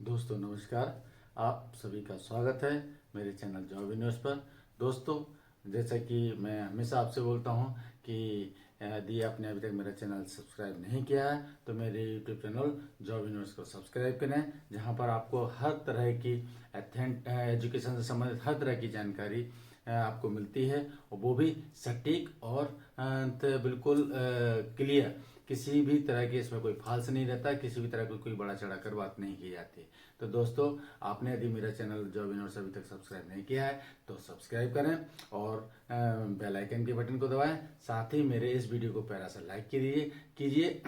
दोस्तों नमस्कार। आप सभी का स्वागत है मेरे चैनल जॉब न्यूज़ पर। दोस्तों, जैसा कि मैं हमेशा आपसे बोलता हूं कि यदि आपने अभी तक मेरा चैनल सब्सक्राइब नहीं किया है तो मेरे यूट्यूब चैनल जॉब न्यूज़ को सब्सक्राइब करें, जहां पर आपको हर तरह की एजुकेशन से संबंधित हर तरह की जानकारी आपको मिलती है, और वो भी सटीक और तो बिल्कुल क्लियर। किसी भी तरह की इसमें कोई फाल्स नहीं रहता, किसी भी तरह की कोई बड़ा चढ़ा कर बात नहीं की जाती। तो दोस्तों, आपने यदि मेरा चैनल जॉब यूनिवर्स अभी तक सब्सक्राइब नहीं किया है तो सब्सक्राइब करें और बेल आइकन के बटन को दबाएं। साथ ही मेरे इस वीडियो को प्यारा सा लाइक कीजिए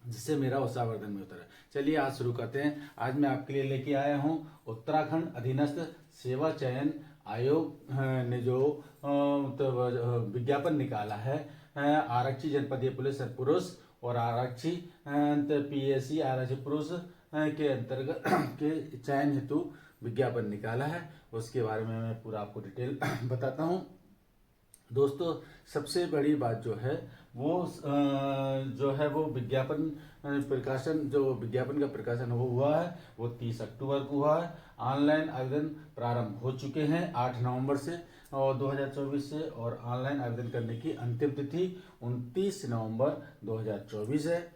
जिससे मेरा उत्साहवर्धन में उतरे। चलिए आज शुरू करते हैं। आज मैं आपके लिए लेके आया हूं उत्तराखंड अधीनस्थ सेवा चयन आयोग ने जो विज्ञापन निकाला है, आरक्षी जनपदीय पुलिस पुरुष और आरक्षी पीएससी आरक्षी पुरुष के अंतर्गत के चयन हेतु विज्ञापन निकाला है। उसके बारे में मैं पूरा आपको डिटेल बताता हूं। दोस्तों, सबसे बड़ी बात जो है वो विज्ञापन प्रकाशन, जो विज्ञापन का प्रकाशन हुआ है वो 30 अक्टूबर को हुआ है। ऑनलाइन आवेदन प्रारंभ हो चुके हैं 8 नवंबर से और 2024 से, और ऑनलाइन आवेदन करने की अंतिम तिथि 29 नवंबर 2024 है।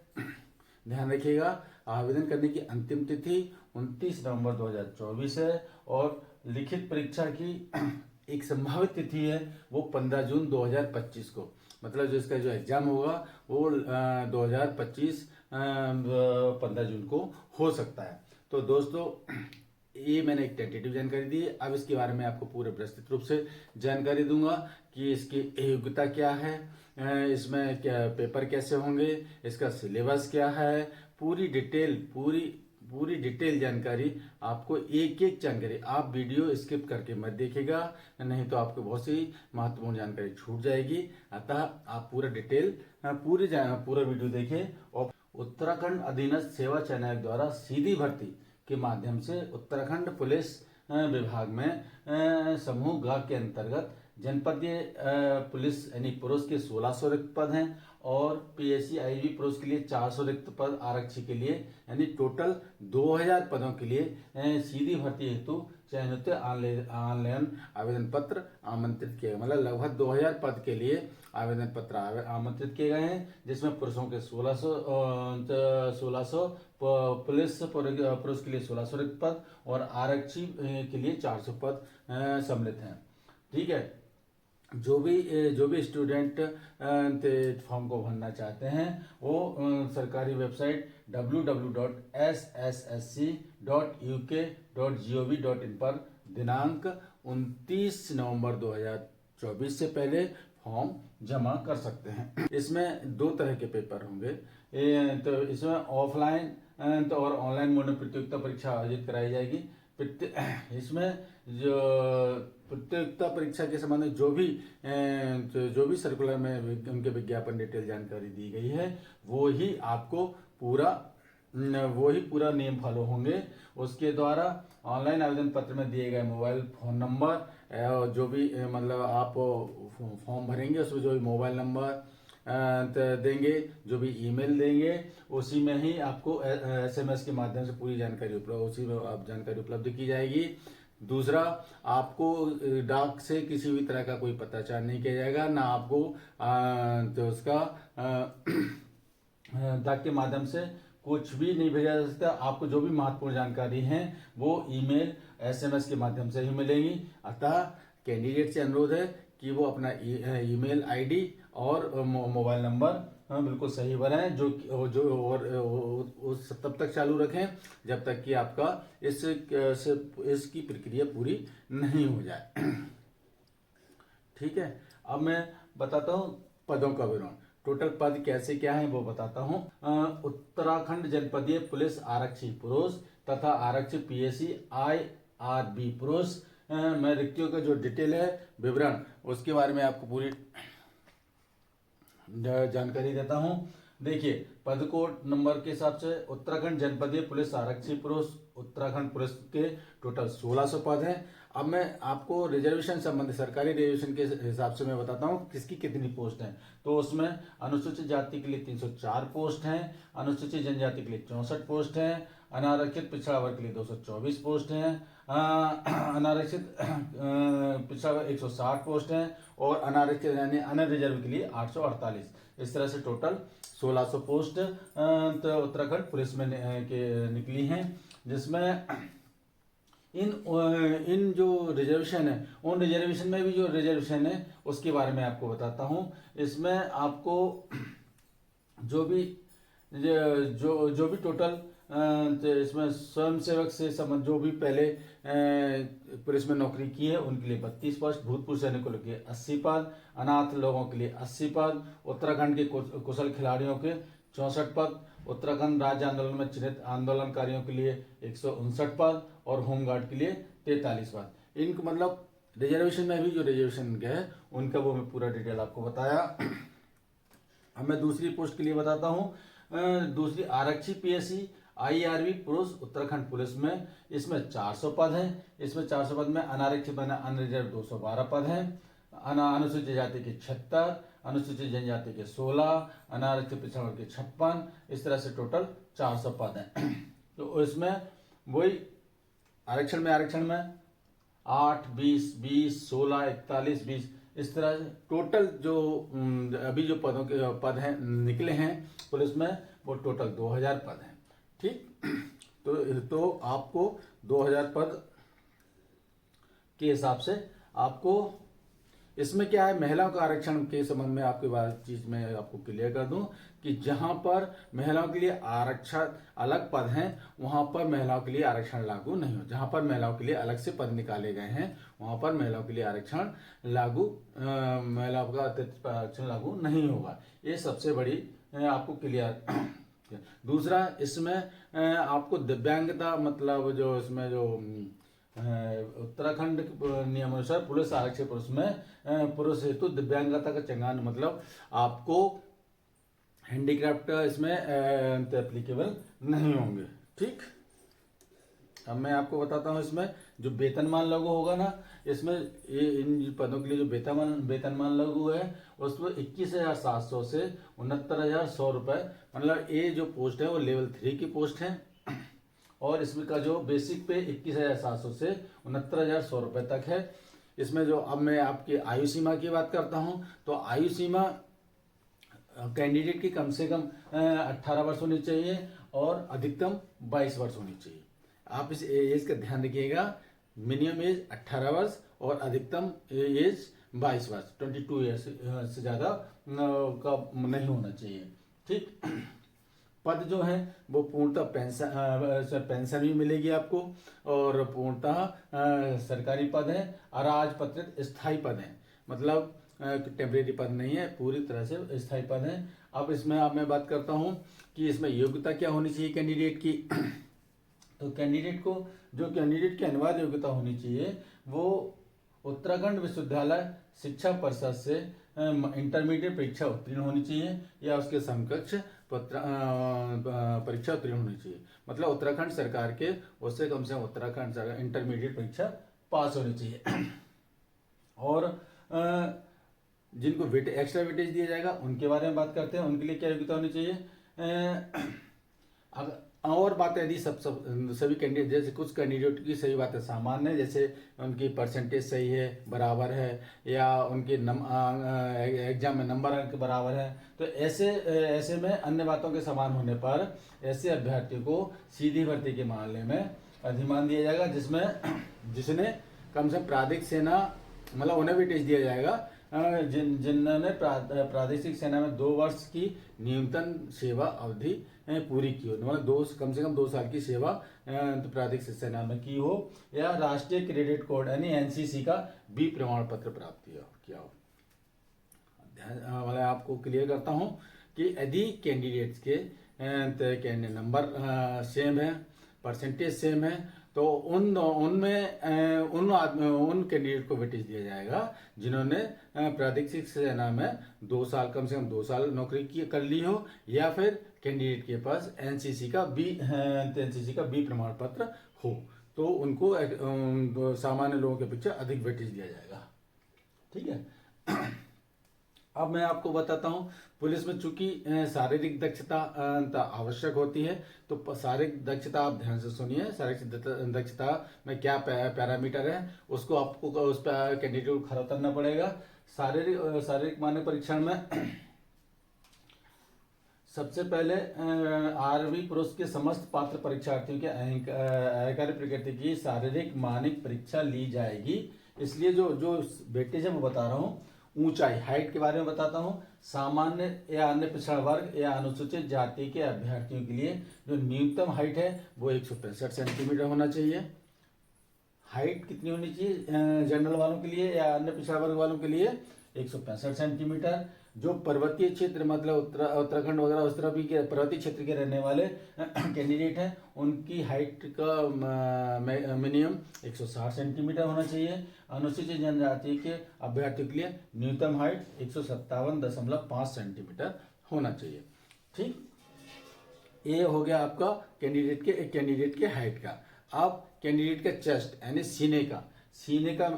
ध्यान रखिएगा, आवेदन करने की अंतिम तिथि 29 नवंबर 2024 है, और लिखित परीक्षा की एक संभावित तिथि है वो 15 जून 2025 को, मतलब जो इसका जो एग्जाम होगा वो 2025 15 जून को हो सकता है। तो दोस्तों, ये मैंने एक टेंटेटिव जानकारी दी है। अब इसके बारे में आपको पूरे विस्तृत रूप से जानकारी दूंगा कि इसकी योग्यता क्या है, इसमें क्या पेपर कैसे होंगे, इसका सिलेबस क्या है, पूरी डिटेल जानकारी आपको, एक एक जानकारी। आप वीडियो स्किप करके मत देखिएगा, नहीं तो आपको बहुत सी महत्वपूर्ण जानकारी छूट जाएगी। अतः आप पूरा पूरा वीडियो देखिए। और उत्तराखंड अधीनस्थ सेवा चयन आयोग द्वारा सीधी भर्ती के माध्यम से उत्तराखंड पुलिस विभाग में समूह ग के अंतर्गत जनपदीय पुलिस यानी पुरुष के 1600 रिक्त पद हैं, और पीएससी आईजी पुरुष के लिए 400 रिक्त पद आरक्षी के लिए, यानी टोटल 2000 पदों के लिए सीधी भर्ती हेतु चयनित ऑनलाइन आवेदन पत्र आमंत्रित किए, मतलब लगभग 2000 पद के लिए आवेदन पत्र आमंत्रित किए गए हैं, जिसमें पुरुषों के 1600 पुरुष के लिए 1600 रिक्त पद और आरक्षी के लिए 400 पद सम्मिलित हैं। ठीक है, जो भी स्टूडेंट फॉर्म को भरना चाहते हैं वो सरकारी वेबसाइट www.sssc.uk.gov.in पर दिनांक 29 नवंबर 2024 से पहले फॉर्म जमा कर सकते हैं। इसमें 2 तरह के पेपर होंगे, तो इसमें ऑफलाइन और ऑनलाइन मोड में प्रतियोगिता परीक्षा आयोजित कराई जाएगी। इसमें जो प्रतियोगिता परीक्षा के संबंध में जो भी सर्कुलर में उनके विज्ञापन डिटेल जानकारी दी गई है वो ही पूरा नियम फॉलो होंगे। उसके द्वारा ऑनलाइन आवेदन पत्र में दिए गए मोबाइल फोन नंबर, जो भी मतलब आप फॉर्म भरेंगे उसमें जो भी मोबाइल नंबर देंगे, जो भी ईमेल देंगे, उसी में ही आपको एसएमएस के माध्यम से पूरी जानकारी उपलब्ध की जाएगी। दूसरा, आपको डाक से किसी भी तरह का कोई पत्राचार नहीं किया जाएगा, ना आपको तो उसका डाक के माध्यम से कुछ भी नहीं भेजा जा सकता। आपको जो भी महत्वपूर्ण जानकारी है वो ईमेल एसएमएस के माध्यम से ही मिलेगी। अतः कैंडिडेट से अनुरोध है कि वो अपना ईमेल आईडी और मोबाइल नंबर बिल्कुल सही भरें, तब तक चालू रखें जब तक कि आपका इसकी प्रक्रिया पूरी नहीं हो जाए। ठीक है, अब मैं बताता हूं पदों का विवरण। टोटल पद कैसे क्या है वो बताता हूं। उत्तराखंड जनपदीय पुलिस आरक्षी पुरुष तथा आरक्षी पीएससी आईआरबी पुरुष मैं रिक्तियों का जो डिटेल है विवरण उसके बारे में आपको पूरी जानकारी देता हूं। देखिए, पद कोड नंबर के हिसाब से उत्तराखंड जनपदीय पुलिस आरक्षी पुरुष उत्तराखंड पुलिस के टोटल 1600 पद हैं। अब मैं आपको रिजर्वेशन संबंधी सरकारी रिजर्वेशन के हिसाब से मैं बताता हूं किसकी कितनी पोस्ट है। तो उसमें अनुसूचित जाति के लिए 304 पोस्ट हैं, अनुसूचित जनजाति के लिए 64 पोस्ट हैं, अनारक्षित पिछड़ा वर्ग के लिए 224 पोस्ट हैं, अनारक्षित पिछड़ा वर्ग 160 पोस्ट हैं, और अनारक्षित यानी अनरिजर्व के लिए 848। इस तरह से टोटल 1600 पोस्ट तो उत्तराखंड पुलिस में के निकली हैं, जिसमें इन जो रिजर्वेशन है, उन रिजर्वेशन में भी जो रिजर्वेशन है उसके बारे में आपको बताता हूँ। इसमें आपको जो भी टोटल इसमें स्वयंसेवक से संबंध जो भी पहले पुलिस में नौकरी की है उनके लिए 32 पोस्ट, भूतपूर्व सैनिकों के लिए 80 पद, अनाथ लोगों के लिए 80 पद, उत्तराखंड के कुशल खिलाड़ियों के 64 पद, उत्तराखंड राज्य आंदोलन में चिन्हित आंदोलनकारियों के लिए 159 पद और होमगार्ड के लिए 43 पद। इनको मतलब रिजर्वेशन में भी जो रिजर्वेशन के है उनका वो मैं पूरा डिटेल आपको बताया। अब मैं दूसरी पोस्ट के लिए बताता हूँ। दूसरी आरक्षी पीएससी आईआरबी पुरुष उत्तराखंड पुलिस में, इसमें 400 पद हैं। इसमें 400 पद में अनारक्षित बना अनरिजर्व 212 पद हैं, अनुसूचित जाति के 76, अनुसूचित जनजाति के 16, अनारक्षित पिछड़ा वर्ग के 56। इस तरह से टोटल 400 पद हैं। तो इसमें वही आरक्षण में 8, 20, 16, 41, 20 इस तरह से टोटल जो अभी जो पद हैं निकले हैं पुलिस में वो टोटल 2000 पद हैं। ठीक, तो आपको 2000 पद के हिसाब से आपको इसमें क्या है, महिलाओं का आरक्षण के संबंध में आपकी बात चीज मैं आपको क्लियर कर दूं कि जहां पर महिलाओं के लिए आरक्षण अलग पद हैं वहां पर महिलाओं के लिए आरक्षण लागू नहीं हो। जहां पर महिलाओं के लिए अलग से पद निकाले गए हैं वहां पर महिलाओं के लिए आरक्षण लागू महिलाओं का अतिरिक्त आरक्षण लागू नहीं होगा। ये सबसे बड़ी आपको क्लियर। दूसरा, इसमें आपको दिव्यांगता मतलब जो इसमें जो उत्तराखंड नियमानुसार पुलिस आरक्षी पुरुष में पुरुष हेतु दिव्यांगता का चयन मतलब आपको हैंडीक्राफ्ट इसमें एप्लीकेबल नहीं होंगे। ठीक, अब मैं आपको बताता हूँ इसमें जो वेतनमान लागू होगा ना, इसमें इन पदों के लिए जो वेतनमान लागू है उसमें 21,700 से 69,100 रुपए, मतलब ये जो पोस्ट है वो लेवल 3 की पोस्ट है, और इसमें का जो बेसिक पे 21,700 से 69,100 रुपए तक है। इसमें जो अब मैं आपकी आयु सीमा की बात करता हूं तो आयु सीमा कैंडिडेट की कम से कम 18 वर्ष होनी चाहिए और अधिकतम 22 वर्ष होनी चाहिए। आप इस एज का ध्यान रखिएगा, मिनिमम एज 18 वर्ष और अधिकतम एज 22 वर्ष, 22 ईयर्स से ज़्यादा का नहीं होना चाहिए। ठीक, पद जो है वो पूर्णतः पेंशन भी मिलेगी आपको, और पूर्णतः सरकारी पद है, अराजपत्रित स्थायी पद है, मतलब टेम्परेरी पद नहीं है, पूरी तरह से स्थायी पद है। अब इसमें अब मैं बात करता हूँ कि इसमें योग्यता क्या होनी चाहिए कैंडिडेट की। तो कैंडिडेट की अनिवार्य योग्यता होनी चाहिए वो उत्तराखंड विश्वविद्यालय शिक्षा परिषद से इंटरमीडिएट परीक्षा उत्तीर्ण होनी चाहिए या उसके समकक्ष परीक्षा उत्तीर्ण होनी चाहिए, मतलब उत्तराखंड सरकार के उससे कम से कम उत्तराखंड सरकार इंटरमीडिएट परीक्षा पास होनी चाहिए। और जिनको एक्स्ट्रा वेटेज दिया जाएगा उनके बारे में बात करते हैं, उनके लिए क्या योग्यता होनी चाहिए। और बात यदि सभी कैंडिडेट, जैसे कुछ कैंडिडेट की सही बात है सामान्य है, जैसे उनकी परसेंटेज सही है, बराबर है, या उनके एग्जाम में नंबर अंक बराबर है, तो ऐसे में अन्य बातों के समान होने पर ऐसे अभ्यर्थी को सीधी भर्ती के मामले में अधिमान दिया जाएगा, जिसने कम से कम प्रादेशिक सेना मतलब उन्हें भी टेस्ट दिया जाएगा जिन्होंने प्रादेशिक सेना में 2 वर्ष की न्यूनतम सेवा अवधि पूरी की हो, मतलब कम से कम 2 साल की सेवा प्रादेशिक सेना में की हो, या राष्ट्रीय क्रेडिट कोड यानी एनसीसी का बी प्रमाण पत्र प्राप्त किया हो। मतलब आपको क्लियर करता हूं कि यदि कैंडिडेट्स के नंबर सेम है, परसेंटेज सेम है, तो उन कैंडिडेट को वेटेज दिया जाएगा जिन्होंने प्रादेशिक सेना में 2 साल कम से कम 2 साल नौकरी कर ली हो, या फिर कैंडिडेट के पास एनसीसी का बी प्रमाण पत्र हो, तो उनको सामान्य लोगों के अपेक्षा अधिक वेटेज दिया जाएगा। ठीक है। अब मैं आपको बताता हूँ, पुलिस में चूंकि शारीरिक दक्षता आवश्यक होती है, तो शारीरिक दक्षता आप ध्यान से सुनिए। शारीरिक दक्षता में क्या पैरामीटर है, उसको आपको उस पर कैंडिडेट को खरा उतरना पड़ेगा। शारीरिक मानक परीक्षण में सबसे पहले आरवी पुरुष के समस्त पात्र परीक्षार्थियों के आयकारी प्रकृति की शारीरिक मानक परीक्षा ली जाएगी। इसलिए जो जो वेटेज है वो बता रहा हूँ। ऊंचाई, हाइट के बारे में बताता हूँ। सामान्य या अन्य पिछड़ा वर्ग या अनुसूचित जाति के अभ्यर्थियों के लिए जो न्यूनतम हाइट है वो 165 सेंटीमीटर होना चाहिए। हाइट कितनी होनी चाहिए जनरल वालों के लिए या अन्य पिछड़ा वर्ग वालों के लिए? 165 सेंटीमीटर। जो पर्वतीय क्षेत्र मतलब उत्तराखंड वगैरह उस तरह भी के पर्वतीय क्षेत्र के रहने वाले कैंडिडेट हैं, उनकी हाइट का मिनिमम 160 सेंटीमीटर होना चाहिए। अनुसूचित जनजाति के अभ्यर्थियों के लिए न्यूनतम हाइट 157.5 सेंटीमीटर होना चाहिए। ठीक, ये हो गया आपका कैंडिडेट के हाइट का। अब कैंडिडेट का चेस्ट यानी सीने का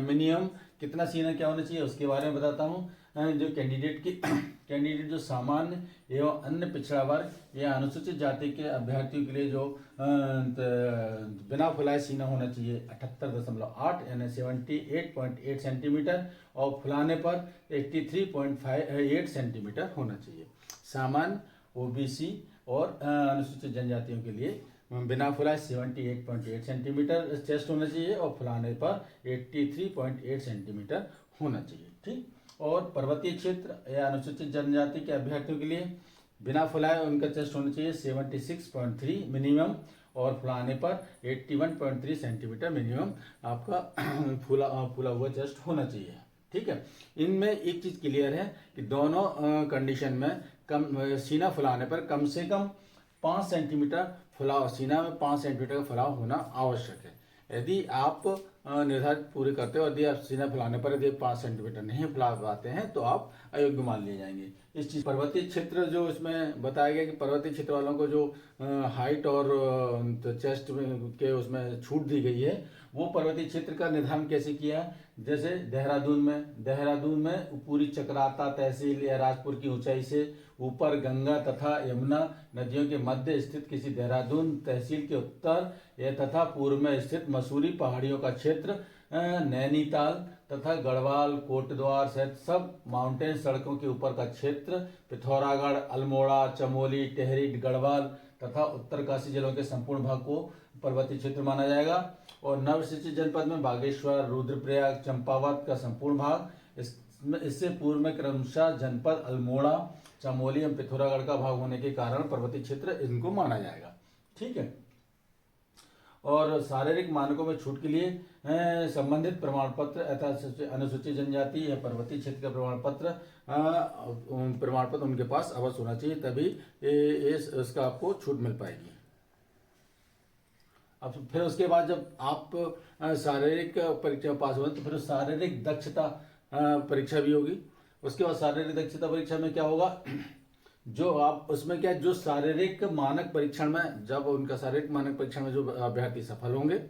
मिनिमम कितना सीना क्या होना चाहिए उसके बारे में बताता हूँ। जो कैंडिडेट जो सामान्य एवं अन्य पिछड़ा वर्ग या अनुसूचित जाति के अभ्यर्थियों के लिए जो बिना फुलाए सीना होना चाहिए 78.8 यानी 78.8 सेंटीमीटर, और फुलाने पर 83.8 सेंटीमीटर होना चाहिए। सामान्य, ओबीसी और अनुसूचित जनजातियों के लिए बिना फुलाए 78.8 सेंटीमीटर चेस्ट होना चाहिए और फुलाने पर 83.8 सेंटीमीटर होना चाहिए। ठीक, और पर्वतीय क्षेत्र या अनुसूचित जनजाति के अभ्यर्थियों के लिए बिना फुलाए उनका चेस्ट होना चाहिए 76.3 मिनिमम, और फुलाने पर 81.3 सेंटीमीटर मिनिमम आपका फूला हुआ चेस्ट होना चाहिए। ठीक है, इनमें एक चीज क्लियर है कि दोनों कंडीशन में सीना फुलाने पर कम से कम 5 सेंटीमीटर फुलाव, सीना में 5 सेंटीमीटर का फुलाव होना आवश्यक है। यदि आप निर्धारित पूरे करते हो, यदि आप सीना फुलाने पर यदि 5 सेंटीमीटर नहीं फुला पाते हैं तो आप अयोग्य मान लिए जाएंगे। इस चीज पर्वतीय क्षेत्र जो इसमें बताया गया कि पर्वतीय क्षेत्र वालों को जो हाइट और चेस्ट के उसमें छूट दी गई है, वो पर्वतीय क्षेत्र का निर्धारण कैसे किया? जैसे देहरादून में पूरी चक्राता तहसील या राजपुर की ऊंचाई से ऊपर गंगा तथा यमुना नदियों के मध्य स्थित किसी देहरादून तहसील के उत्तर या तथा पूर्व में स्थित मसूरी पहाड़ियों का क्षेत्र, नैनीताल तथा गढ़वाल कोटद्वार सहित सब माउंटेन सड़कों के ऊपर का क्षेत्र, पिथौरागढ़, अल्मोड़ा, चमोली, टेहरी, गढ़वाल तथा उत्तरकाशी जिलों के संपूर्ण भाग को पर्वतीय क्षेत्र माना जाएगा। और नवसृजित जनपद में बागेश्वर, रुद्रप्रयाग, चंपावत का संपूर्ण भाग, इससे पूर्व में क्रमशः जनपद अल्मोड़ा, चमोली एवं पिथौरागढ़ का भाग होने के कारण पर्वतीय क्षेत्र इनको माना जाएगा। ठीक है, और शारीरिक मानकों में छूट के लिए संबंधित प्रमाण पत्र अनुसूचित जनजाति या पर्वतीय क्षेत्र का प्रमाण पत्र उनके पास अवश्य होना चाहिए, तभी इसका आपको छूट मिल पाएगी। अब फिर उसके बाद जब आप शारीरिक परीक्षा पास हुए तो फिर शारीरिक दक्षता परीक्षा भी होगी। उसके बाद शारीरिक दक्षता परीक्षा में क्या होगा, जो आप उसमें क्या, जो शारीरिक मानक परीक्षण में, जब उनका शारीरिक मानक परीक्षण में जो अभ्यर्थी सफल होंगे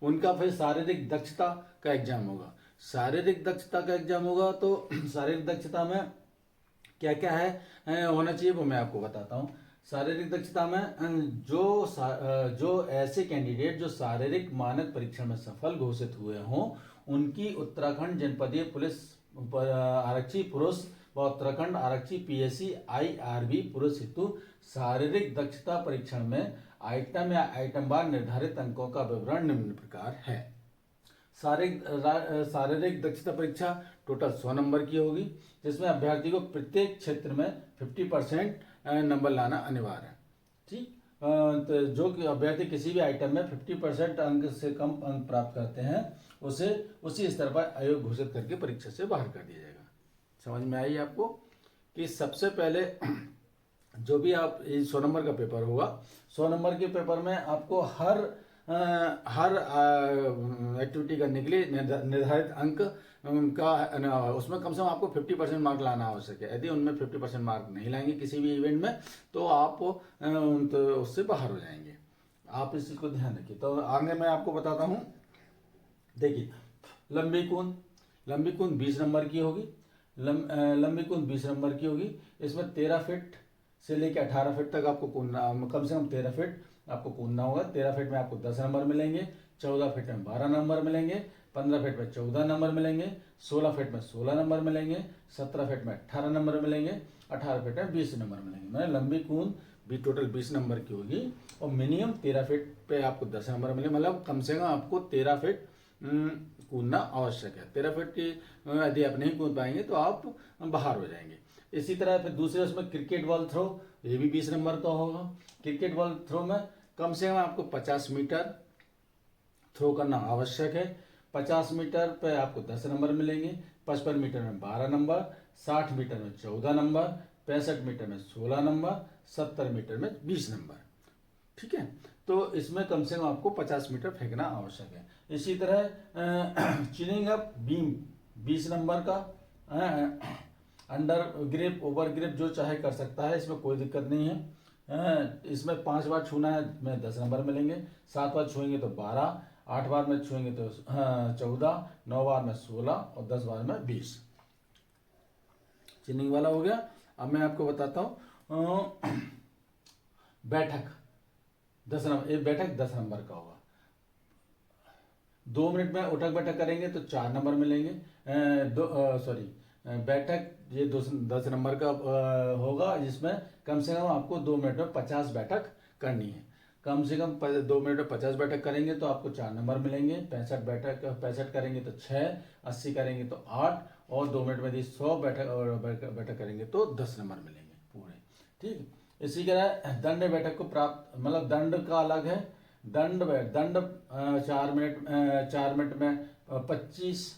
उनका फिर शारीरिक दक्षता का एग्जाम होगा। शारीरिक दक्षता का एग्जाम होगा तो शारीरिक दक्षता में क्या क्या है होना चाहिए वो मैं आपको बताता हूँ। शारीरिक दक्षता में जो ऐसे कैंडिडेट जो शारीरिक मानक परीक्षण में सफल घोषित हुए हों, उनकी उत्तराखंड जनपदीय पुलिस आरक्षी पुरुष व उत्तराखंड आरक्षी पीएससी आईआरबी पुरुष हेतु शारीरिक दक्षता परीक्षण में आइटम या आइटम बार निर्धारित अंकों का विवरण निम्न प्रकार है। शारीरिक दक्षता परीक्षा टोटल 100 नंबर की होगी, जिसमें अभ्यर्थी को प्रत्येक क्षेत्र में 50% नंबर लाना अनिवार्य है। ठीक, तो जो अभ्यर्थी किसी भी आइटम में 50% अंक से कम अंक प्राप्त करते हैं उसे उसी स्तर पर अयोग्य घोषित करके परीक्षा से बाहर कर दिया जाएगा। समझ में आई आपको कि सबसे पहले जो भी आप 100 नंबर का पेपर होगा, 100 नंबर के पेपर में आपको हर एक्टिविटी करने के लिए निर्धारित अंक का उसमें कम से कम आपको 50% मार्क लाना आवश्यक है। यदि उनमें 50% मार्क नहीं लाएंगे किसी भी इवेंट में तो आप तो उससे बाहर हो जाएंगे। आप इस चीज को ध्यान रखिए। तो आगे मैं आपको बताता हूँ। देखिए, लंबी कूद 20 नंबर की होगी। लंबी कूद 20 नंबर की होगी। इसमें 13 फीट से लेकर 18 फीट तक आपको कूदना, कम से कम 13 फीट आपको कूदना होगा। 13 फीट में आपको 10 नंबर मिलेंगे, 14 फीट में 12 नंबर मिलेंगे, 15 फीट में 14 नंबर मिलेंगे, 16 फीट में 16 नंबर मिलेंगे, 17 फीट में 18 नंबर मिलेंगे, 18 फीट में 20 नंबर मिलेंगे। मैंने लंबी कूद भी टोटल 20 नंबर की होगी और मिनिमम 13 फीट पे आपको 10 नंबर मिले, मतलब कम से कम आपको 13 फीट कूदना आवश्यक है। 13 फीट की यदि आप नहीं कूद पाएंगे तो आप बाहर हो जाएंगे। इसी तरह फिर दूसरे उसमें क्रिकेट बॉल थ्रो, ये भी 20 नंबर का होगा। क्रिकेट बॉल थ्रो में कम से कम आपको 50 मीटर थ्रो करना आवश्यक है। 50 मीटर पे आपको 10 नंबर मिलेंगे, 55 मीटर में 12 नंबर, 60 मीटर में 14 नंबर, 65 मीटर में 16 नंबर, 70 मीटर में 20 नंबर। ठीक है, तो इसमें कम से कम आपको 50 मीटर फेंकना आवश्यक है। इसी तरह चिनिंग अप बीम 20 नंबर का, अंडर ग्रिप ओवर ग्रिप जो चाहे कर सकता है, इसमें कोई दिक्कत नहीं है। इसमें 5 बार छूना है में 10 नंबर मिलेंगे, 7 बार छुएंगे तो 12, 8 बार में छुएंगे तो 14, 9 बार में 16 और 10 बार में 20। चिनिंग वाला हो गया। अब मैं आपको बताता हूँ बैठक 10 नंबर, एक बैठक 10 नंबर का होगा। 2 मिनट में उठक बैठक करेंगे तो 4 नंबर मिलेंगे। बैठक ये 10 नंबर का होगा, जिसमें कम से कम आपको 2 मिनट में 50 बैठक करनी है। कम से कम 2 मिनट में 50 बैठक करेंगे तो आपको 4 नंबर मिलेंगे। 65 करेंगे तो 6, 80 करेंगे तो 8 और 2 मिनट में यदि 100 बैठक करेंगे तो 10 नंबर मिलेंगे पूरे। ठीक, इसी तरह दंड बैठक को प्राप्त, मतलब दंड का अलग है। दंड 4 मिनट में 25,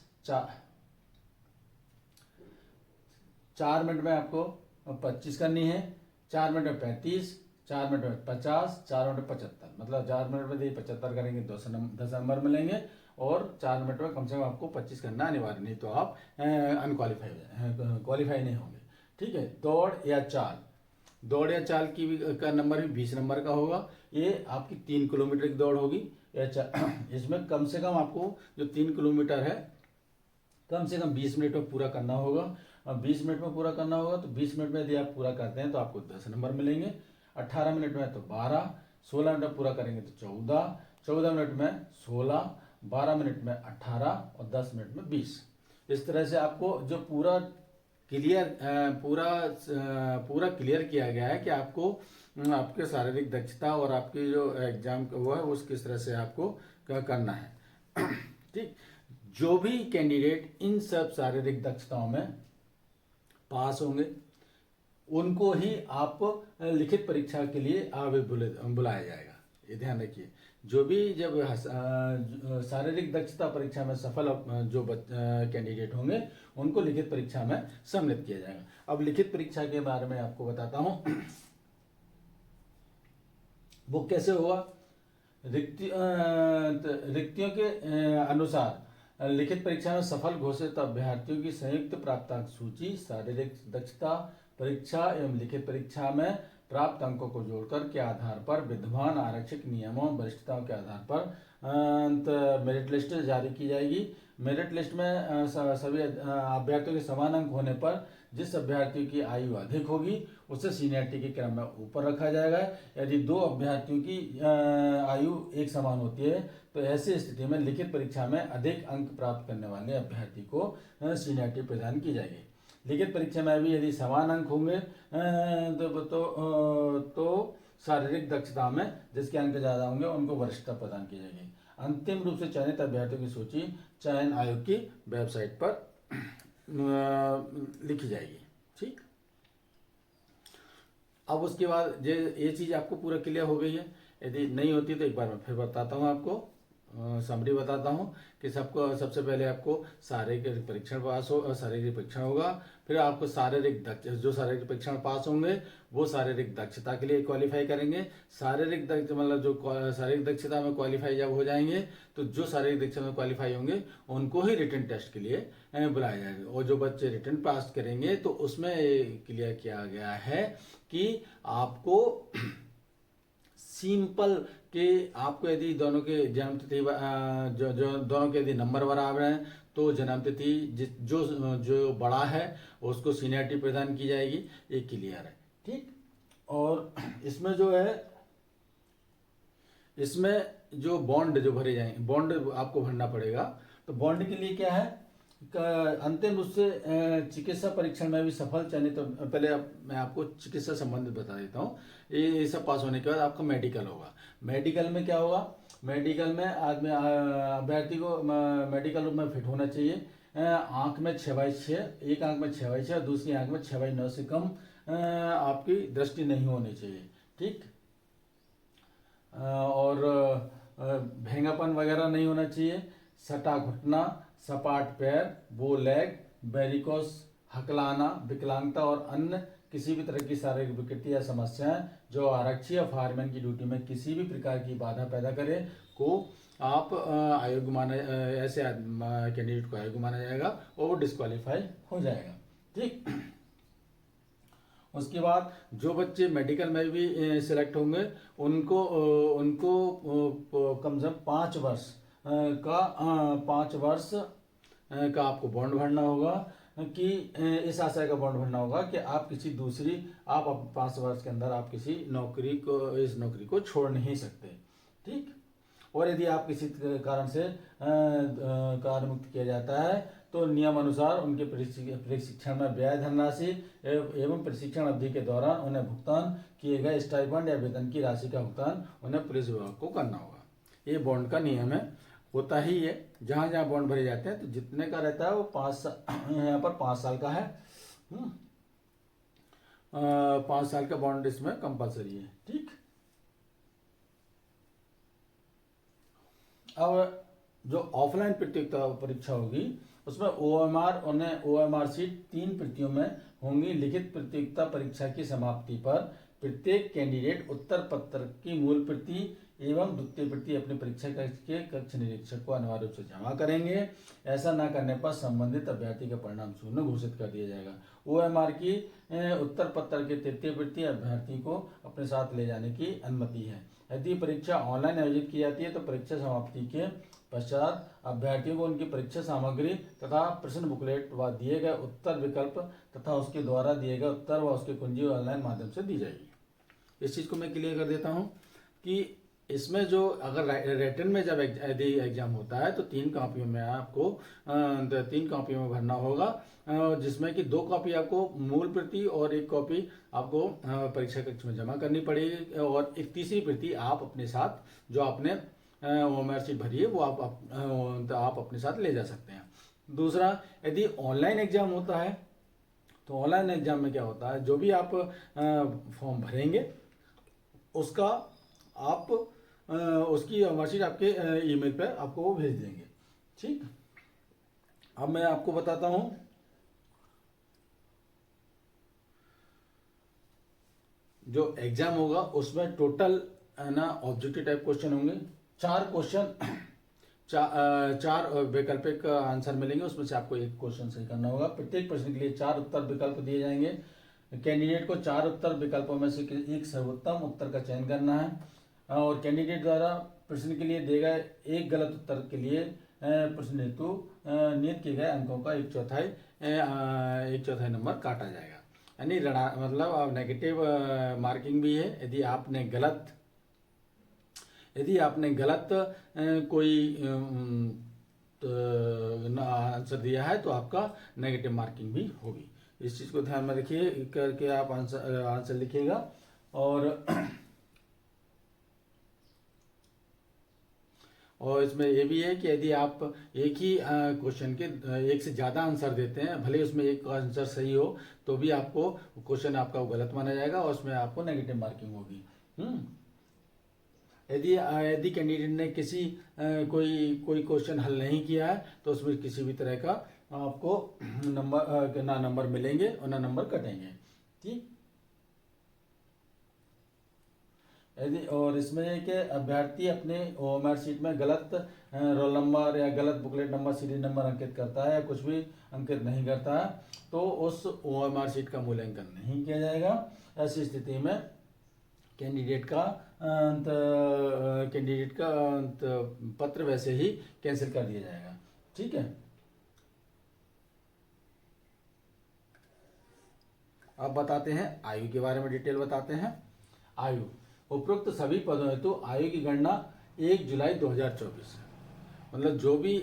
4 मिनट में आपको 25 करनी है, 4 मिनट में 35, 4 मिनट में 50, 4 मिनट में 75, मतलब 4 मिनट में यदि 75 करेंगे 10 नंबर मिलेंगे और 4 मिनट में कम से कम आपको 25 करना अनिवार्य, नहीं तो आप क्वालिफाई नहीं होंगे। ठीक है, दौड़ या चाल का नंबर भी 20 नंबर का होगा। ये आपकी 3 किलोमीटर की दौड़ होगी या इसमें कम से कम आपको जो 3 किलोमीटर है कम से कम 20 मिनट में पूरा करना होगा। अब 20 मिनट में पूरा करना होगा तो 20 मिनट में यदि आप पूरा करते हैं तो आपको 10 नंबर मिलेंगे। 18 मिनट में तो 12, 16 मिनट में पूरा करेंगे तो 14, 14 मिनट में 16, 12 मिनट में 18 और 10 मिनट में 20। इस तरह से आपको जो पूरा क्लियर किया गया है कि आपको आपके शारीरिक दक्षता और आपकी जो एग्जाम हुआ है उस किस तरह से आपको करना है। ठीक, जो भी कैंडिडेट इन सब शारीरिक दक्षताओं में पास होंगे उनको ही आप लिखित परीक्षा के लिए बुलाया जाएगा। ये ध्यान रखिए, जो भी जब शारीरिक दक्षता परीक्षा में सफल जो कैंडिडेट होंगे उनको लिखित परीक्षा में सम्मिलित किया जाएगा। अब लिखित परीक्षा के बारे में आपको बताता हूं वो कैसे हुआ। रिक्तियों के अनुसार लिखित परीक्षा में सफल घोषित अभ्यर्थियों की संयुक्त प्राप्तांक सूची शारीरिक दक्षता परीक्षा एवं लिखित परीक्षा में प्राप्त अंकों को जोड़कर के आधार पर विद्यमान आरक्षक नियमों वरिष्ठताओं के आधार पर मेरिट लिस्ट जारी की जाएगी। मेरिट लिस्ट में सभी अभ्यर्थियों के समान अंक होने पर जिस अभ्यर्थियों की आयु अधिक होगी उसे सीनियरिटी के क्रम में ऊपर रखा जाएगा। यदि 2 अभ्यर्थियों की आयु एक समान होती है तो ऐसी स्थिति में लिखित परीक्षा में अधिक अंक प्राप्त करने वाले अभ्यर्थी को सीनियरिटी प्रदान की जाएगी। लिखित परीक्षा में भी यदि समान अंक होंगे तो शारीरिक दक्षता में जिसके अंक ज़्यादा होंगे उनको वरिष्ठता प्रदान की जाएगी। अंतिम रूप से चयनित अभ्यर्थियों की सूची चयन आयोग की वेबसाइट पर लिखी जाएगी। ठीक, अब उसके बाद ये चीज़ आपको पूरा क्लियर हो गई है। यदि नहीं होती तो एक बार मैं फिर बताता हूँ, आपको समरी बताता हूँ कि सबसे पहले आपको शारीरिक परीक्षण शारीरिक परीक्षण होगा। फिर आपको जो शारीरिक परीक्षण पास होंगे वो शारीरिक दक्षता के लिए क्वालिफाई करेंगे। शारीरिक दक्षता में क्वालिफाई जब हो जाएंगे तो जो शारीरिक दक्षता में क्वालिफाई होंगे उनको ही रिटन टेस्ट के लिए बुलाया जाएगा। और जो बच्चे रिटन पास करेंगे तो उसमें क्लियर किया गया है कि आपको सिंपल कि आपको यदि दोनों के जन्म तिथि जो दोनों के यदि नंबर बराबर हैं तो जन्म तिथि जो जो बड़ा है उसको सीनियरिटी प्रदान की जाएगी। ये क्लियर है, ठीक। और इसमें जो है, इसमें जो बॉन्ड जो भरे जाएंगे, बॉन्ड आपको भरना पड़ेगा। तो बॉन्ड के लिए क्या है, अंतिम रूप से चिकित्सा परीक्षण में भी सफल चयनित। तो पहले मैं आपको चिकित्सा संबंधित बता देता हूँ। ये सब पास होने के बाद आपका मेडिकल होगा। मेडिकल में क्या होगा, मेडिकल में आदमी अभ्यर्थी को मेडिकल रूप में फिट होना चाहिए। आंख में 6/6, एक आंख में 6/6 और दूसरी आंख में 6/9 से कम आपकी दृष्टि नहीं होनी चाहिए, ठीक। और भेंगापन वगैरह नहीं होना चाहिए। सटा घुटना, सपाट पैर, बो लेग, वेरिकोस, हकलाना, विकलांगता और अन्य किसी भी तरह की शारीरिक विकृति या समस्याएं जो आरक्षी या फायरमैन की ड्यूटी में किसी भी प्रकार की बाधा पैदा करे को आप अयोग्य माना, ऐसे कैंडिडेट को अयोग्य माना जाएगा और वो डिस्क्वालीफाई हो जाएगा, ठीक। उसके बाद जो बच्चे मेडिकल में भी सिलेक्ट होंगे उनको कम से कम 5 वर्ष का आपको बॉन्ड भरना होगा कि इस आशय का बॉन्ड भरना होगा कि आप किसी दूसरी, आप 5 वर्ष के अंदर आप किसी नौकरी को, इस नौकरी को छोड़ नहीं सकते, ठीक। और यदि आप किसी कारण से कार्य मुक्त किया जाता है तो नियम अनुसार उनके प्रशिक्षण में व्यय धनराशि एवं प्रशिक्षण अवधि के दौरान उन्हें भुगतान किए गए स्टाइपेंड या वेतन की राशि का भुगतान उन्हें पुलिस विभाग को करना होगा। ये बॉन्ड का नियम है, होता ही है। जहाँ जहाँ बॉन्ड भरे जाते हैं तो जितने का रहता है वो 5 यहाँ पर 5 साल का है। 5 साल का बॉन्ड इसमें कंपलसरी है, ठीक। अब जो ऑफलाइन प्रतियोगिता परीक्षा होगी उसमें OMR सीट 3 प्रतियों में होंगी। लिखित प्रतियोगिता परीक्षा की समाप्ति पर प्रत्येक कैंडिडेट उत्तर पत्र की मूल प्रति एवं द्वितीय प्रति अपने परीक्षा के कक्ष निरीक्षक को अनिवार्य रूप से जमा करेंगे। ऐसा न करने पर संबंधित अभ्यर्थी का परिणाम शून्य घोषित कर दिया जाएगा। OMR की उत्तर पत्र के तृतीय प्रति अभ्यर्थी को अपने साथ ले जाने की अनुमति है। यदि परीक्षा ऑनलाइन आयोजित की जाती है तो परीक्षा समाप्ति के पश्चात अभ्यर्थियों को उनकी परीक्षा सामग्री तथा प्रश्न बुकलेट व दिए गए उत्तर विकल्प तथा उसके द्वारा दिए गए उत्तर व उसकी कुंजी ऑनलाइन माध्यम से दी जाएगी। इस चीज़ को मैं क्लियर कर देता हूँ कि इसमें जो अगर रिटन में जब यदि एग्जाम होता है तो 3 कॉपियों में आपको 3 कॉपियों में भरना होगा, जिसमें कि 2 कॉपी आपको मूल प्रति और 1 कॉपी आपको परीक्षा कक्ष में जमा करनी पड़ेगी और एक तीसरी प्रति आप अपने साथ जो आपने OMR सीट भरी है वो आप अपने साथ ले जा सकते हैं। दूसरा, यदि ऑनलाइन एग्जाम होता है तो ऑनलाइन एग्जाम में क्या होता है, जो भी आप फॉर्म भरेंगे उसका आप उसकी मार्कशीट आपके ईमेल पर आपको वो भेज देंगे, ठीक। अब मैं आपको बताता हूं जो एग्जाम होगा उसमें टोटल ना ऑब्जेक्टिव टाइप क्वेश्चन होंगे। 4 क्वेश्चन, 4 वैकल्पिक आंसर मिलेंगे, उसमें से आपको 1 क्वेश्चन सही करना होगा। प्रत्येक प्रश्न के लिए 4 उत्तर विकल्प दिए जाएंगे। कैंडिडेट को 4 उत्तर विकल्पों में से एक सर्वोत्तम उत्तर का चयन करना है और कैंडिडेट द्वारा प्रश्न के लिए दिए गए 1 गलत उत्तर के लिए प्रश्न हेतु नियत किए गए अंकों का 1/4 नंबर काटा जाएगा। यानी मतलब नेगेटिव मार्किंग भी है। यदि आपने गलत कोई आंसर दिया है तो आपका नेगेटिव मार्किंग भी होगी। इस चीज़ को ध्यान में रखिए करके आप आंसर लिखिएगा। और इसमें ये भी है कि यदि आप एक ही क्वेश्चन के 1 से ज़्यादा आंसर देते हैं, भले उसमें एक आंसर सही हो तो भी आपको क्वेश्चन आपका गलत माना जाएगा और उसमें आपको नेगेटिव मार्किंग होगी। यदि कैंडिडेट ने किसी कोई क्वेश्चन हल नहीं किया है तो उसमें किसी भी तरह का आपको नंबर मिलेंगे और ना नंबर कटेंगे, ठीक। और इसमें है कि अभ्यर्थी अपने OMR सीट में गलत रोल नंबर या गलत बुकलेट नंबर, सीरीज नंबर अंकित करता है या कुछ भी अंकित नहीं करता है तो उस OMR सीट का मूल्यांकन नहीं किया जाएगा। ऐसी स्थिति में कैंडिडेट का कैंडिडेट का पत्र वैसे ही कैंसिल कर दिया जाएगा। ठीक है, अब बताते हैं आयु के बारे में, डिटेल बताते हैं। आयु, उपरोक्त सभी पदों हेतु आयु की गणना 1 जुलाई 2024 है। मतलब जो भी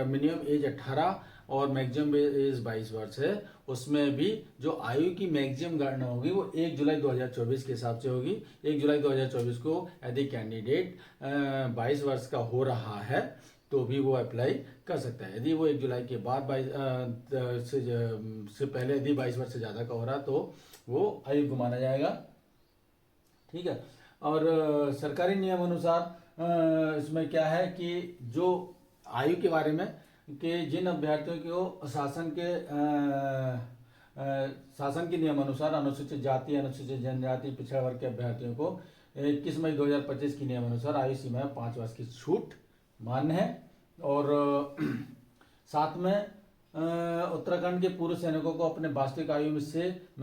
मिनिमम एज 18 और मैक्सिमम एज 22 वर्ष है, उसमें भी जो आयु की मैक्सिमम गणना होगी वो 1 जुलाई 2024 के हिसाब से होगी। 1 जुलाई 2024 को यदि कैंडिडेट 22 वर्ष का हो रहा है तो भी वो अप्लाई कर सकता है। यदि वो 1 जुलाई के बाद 22 से पहले यदि 22 वर्ष से ज़्यादा का हो रहा तो वो अयोग्य माना जाएगा। ठीक है, और सरकारी नियम अनुसार इसमें क्या है कि जो आयु के बारे में कि जिन अभ्यर्थियों को शासन के नियम अनुसार अनुसूचित जाति, अनुसूचित जनजाति, पिछड़ा वर्ग के अभ्यर्थियों को 21 मई 2025 की नियम अनुसार आयु सीमा में 5 वर्ष की छूट मान्य है। और साथ में उत्तराखंड के पूर्व सैनिकों को अपने वास्तविक आयु में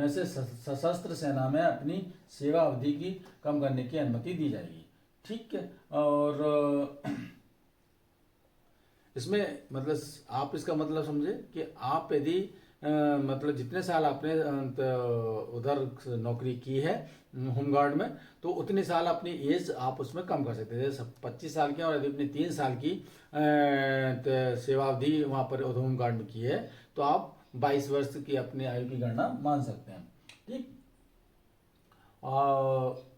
से सशस्त्र सेना में अपनी सेवा अवधि की कम करने की अनुमति दी जाएगी। ठीक है, और इसमें मतलब आप इसका मतलब समझे कि आप यदि मतलब जितने साल आपने उधर नौकरी की है होमगार्ड में, तो उतने साल अपनी एज आप उसमें कम कर सकते हैं। जैसे 25 साल की और यदि अपनी 3 साल की सेवावधि वहाँ पर होमगार्ड में की है तो आप 22 वर्ष की अपनी आयु की गणना मान सकते हैं। ठीक,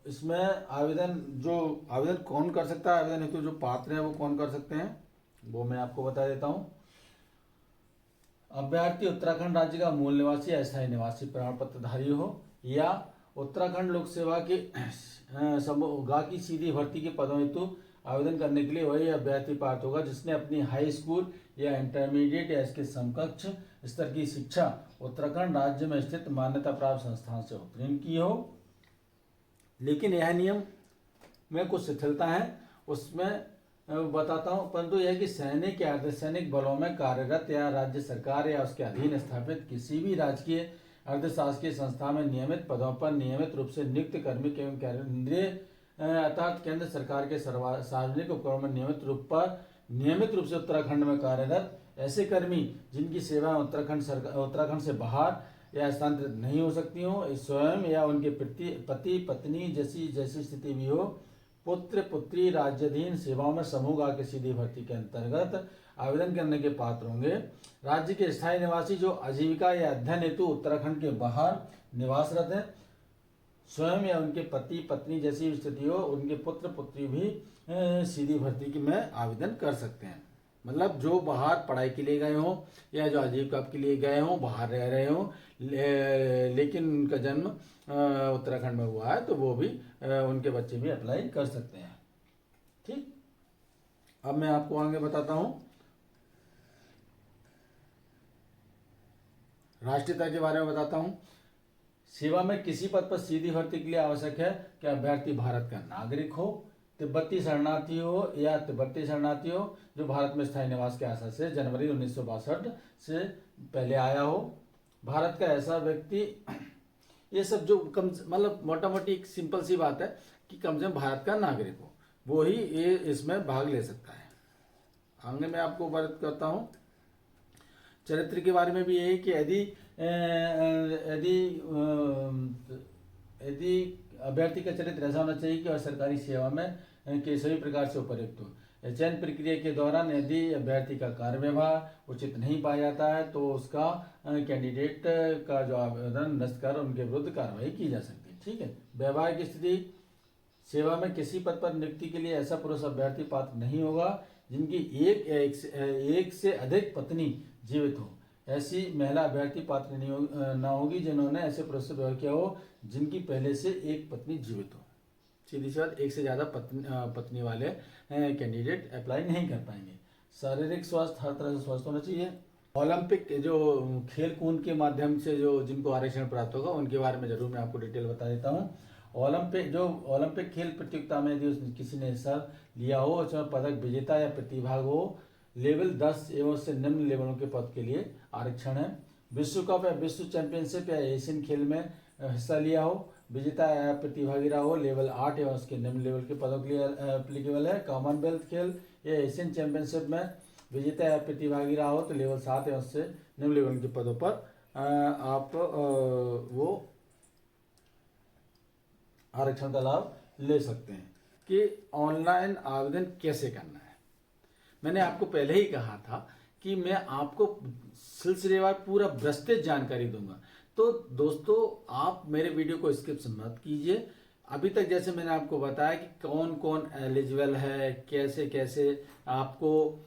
इसमें आवेदन कौन कर सकता है, आवेदन हेतु जो पात्र हैं वो कौन कर सकते हैं वो मैं आपको बता देता हूँ। अभ्यर्थी उत्तराखंड राज्य का मूल निवासी या स्थायी निवासी प्रमाण पत्रधारी हो, या उत्तराखंड लोक सेवा के समूह की सीधी भर्ती के पदों हेतु आवेदन करने के लिए वही अभ्यर्थी पात्र होगा जिसने अपनी हाई स्कूल या इंटरमीडिएट या इसके समकक्ष स्तर की शिक्षा उत्तराखंड राज्य में स्थित मान्यता प्राप्त संस्थान से उत्तीर्ण की हो। लेकिन यह नियम में कुछ शिथिलता है, उसमें बताता हूँ, परंतु यह कि सैनिक या अर्धसैनिक बलों में कार्यरत या राज्य सरकार या उसके अधीन स्थापित किसी भी राजकीय अर्धशासकीय संस्था में नियमित पदों पर नियमित रूप से नियुक्त कर्मी एवं केंद्रीय अर्थात केंद्र सरकार के सार्वजनिक उपक्रमों में नियमित रूप से उत्तराखंड में कार्यरत ऐसे कर्मी जिनकी सेवा उत्तराखंड से बाहर या स्थानांतरित नहीं हो सकती हो, स्वयं या उनके पति पत्नी जैसी स्थिति भी हो, पुत्र पुत्री राज्याधीन सेवाओं में समूह गा के सीधी भर्ती के अंतर्गत आवेदन करने के पात्र होंगे। राज्य के स्थायी निवासी जो आजीविका या अध्ययन हेतु उत्तराखंड के बाहर निवासरत हैं, स्वयं या उनके पति पत्नी जैसी स्थिति हो, उनके पुत्र पुत्री भी सीधी भर्ती की में आवेदन कर सकते हैं। मतलब जो बाहर पढ़ाई के लिए गए हों या जो आजीविका के लिए गए हों, बाहर रह रहे हों, लेकिन उनका जन्म उत्तराखंड में हुआ है तो वो भी उनके बच्चे भी अप्लाई कर सकते हैं। ठीक, अब मैं आपको आगे बताता हूं राष्ट्रीयता के बारे में बताता हूं। सेवा में किसी पद पर सीधी भर्ती के लिए आवश्यक है कि अभ्यर्थी भारत का नागरिक हो, तिब्बती शरणार्थी हो या तिब्बती शरणार्थी हो जो भारत में स्थायी निवास के आशा से जनवरी 1962 से पहले आया हो, भारत का ऐसा व्यक्ति, ये सब जो कम मतलब मोटा मोटी एक सिंपल सी बात है कि कम से कम भारत का नागरिक हो, वो ही ये इसमें भाग ले सकता है। आगे मैं आपको बात करता हूँ चरित्र के बारे में भी यही कि यदि अभ्यर्थी का चरित्र ऐसा होना चाहिए कि वह सरकारी सेवा में के सभी प्रकार से उपयुक्त हो। चयन प्रक्रिया के दौरान यदि अभ्यर्थी का कार्य व्यवहार उचित नहीं पाया जाता है तो उसका कैंडिडेट का जो आवेदन निरस्त कर उनके विरुद्ध कार्रवाई की जा सकती है। ठीक है, वैवाहिक स्थिति, सेवा में किसी पद पर नियुक्ति के लिए ऐसा पुरुष अभ्यर्थी पात्र नहीं होगा जिनकी एक से अधिक पत्नी जीवित हो। ऐसी महिला अभ्यर्थी पात्र न होगी जिन्होंने ऐसे पुरुष से विवाह किया हो जिनकी पहले से एक पत्नी जीवित हो। सीधी सी बात, एक से ज़्यादा पत्नी वाले कैंडिडेट अप्लाई नहीं कर पाएंगे। शारीरिक स्वास्थ्य हर तरह से स्वस्थ होना चाहिए। ओलंपिक जो खेल कूद के माध्यम से जो जिनको आरक्षण प्राप्त होगा उनके बारे में जरूर मैं आपको डिटेल बता देता हूँ। ओलंपिक खेल प्रतियोगिता में यदि किसी ने हिस्सा लिया हो, उसमें पदक विजेता या प्रतिभाग हो, लेवल 10 एवं उससे निम्न लेवलों के पद के लिए आरक्षण है। विश्व कप या विश्व चैंपियनशिप या एशियन खेल में हिस्सा लिया हो, विजेता या प्रतिभागी रहा हो लेवल 8 या उसके निम्न लेवल के पदों के लिए एप्लीकेबल है। कॉमनवेल्थ खेल या एशियन चैंपियनशिप में विजेता या प्रतिभागी रहा हो तो लेवल 7 या उससे निम्न लेवल के पदों पर आप वो आरक्षण का लाभ ले सकते हैं। कि ऑनलाइन आवेदन कैसे करना है, मैंने आपको पहले ही कहा था कि मैं आपको सिलसिलेवार पूरा विस्तृत जानकारी दूंगा। तो दोस्तों आप मेरे वीडियो को स्किप मत कीजिए। अभी तक जैसे मैंने आपको बताया कि कौन कौन एलिजिबल है, कैसे कैसे आपको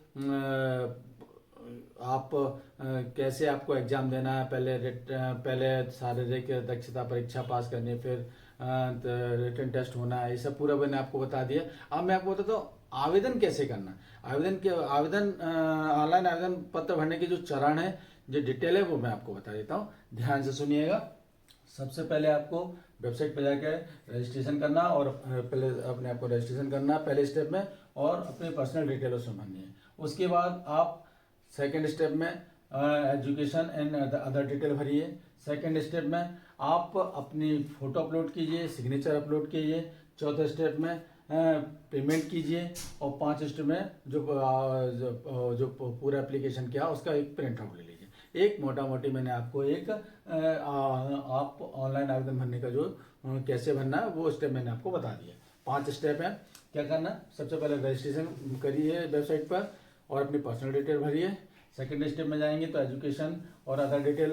कैसे आपको एग्जाम देना है, पहले शारीरिक दक्षता परीक्षा पास करनी है, फिर रिटन टेस्ट होना है, ये सब पूरा मैंने आपको बता दिया। अब मैं आपको बताता हूँ आवेदन कैसे करना। आवेदन ऑनलाइन आवेदन पत्र भरने के जो चरण है, जो डिटेल है, वो मैं आपको बता देता हूँ, ध्यान से सुनिएगा। सबसे पहले आपको वेबसाइट पर जाकर रजिस्ट्रेशन करना और पहले अपने आप को रजिस्ट्रेशन करना पहले स्टेप में, और अपने पर्सनल डिटेल उसमें भरनी है। उसके बाद आप सेकेंड स्टेप में एजुकेशन एंड अदर डिटेल भरिए। सेकेंड स्टेप में आप अपनी फोटो अपलोड कीजिए, सिग्नेचर अपलोड कीजिए। चौथे स्टेप में पेमेंट कीजिए, और 5 स्टेप में जो पूरा एप्लीकेशन किया उसका एक प्रिंट आउट ले लीजिए। एक मोटा मोटी मैंने आपको एक आप ऑनलाइन आवेदन भरने का जो कैसे भरना है वो स्टेप मैंने आपको बता दिया। 5 स्टेप है। क्या करना, सबसे पहले रजिस्ट्रेशन करिए वेबसाइट पर और अपनी पर्सनल डिटेल भरिए। सेकेंड स्टेप में जाएंगे तो एजुकेशन और अदर डिटेल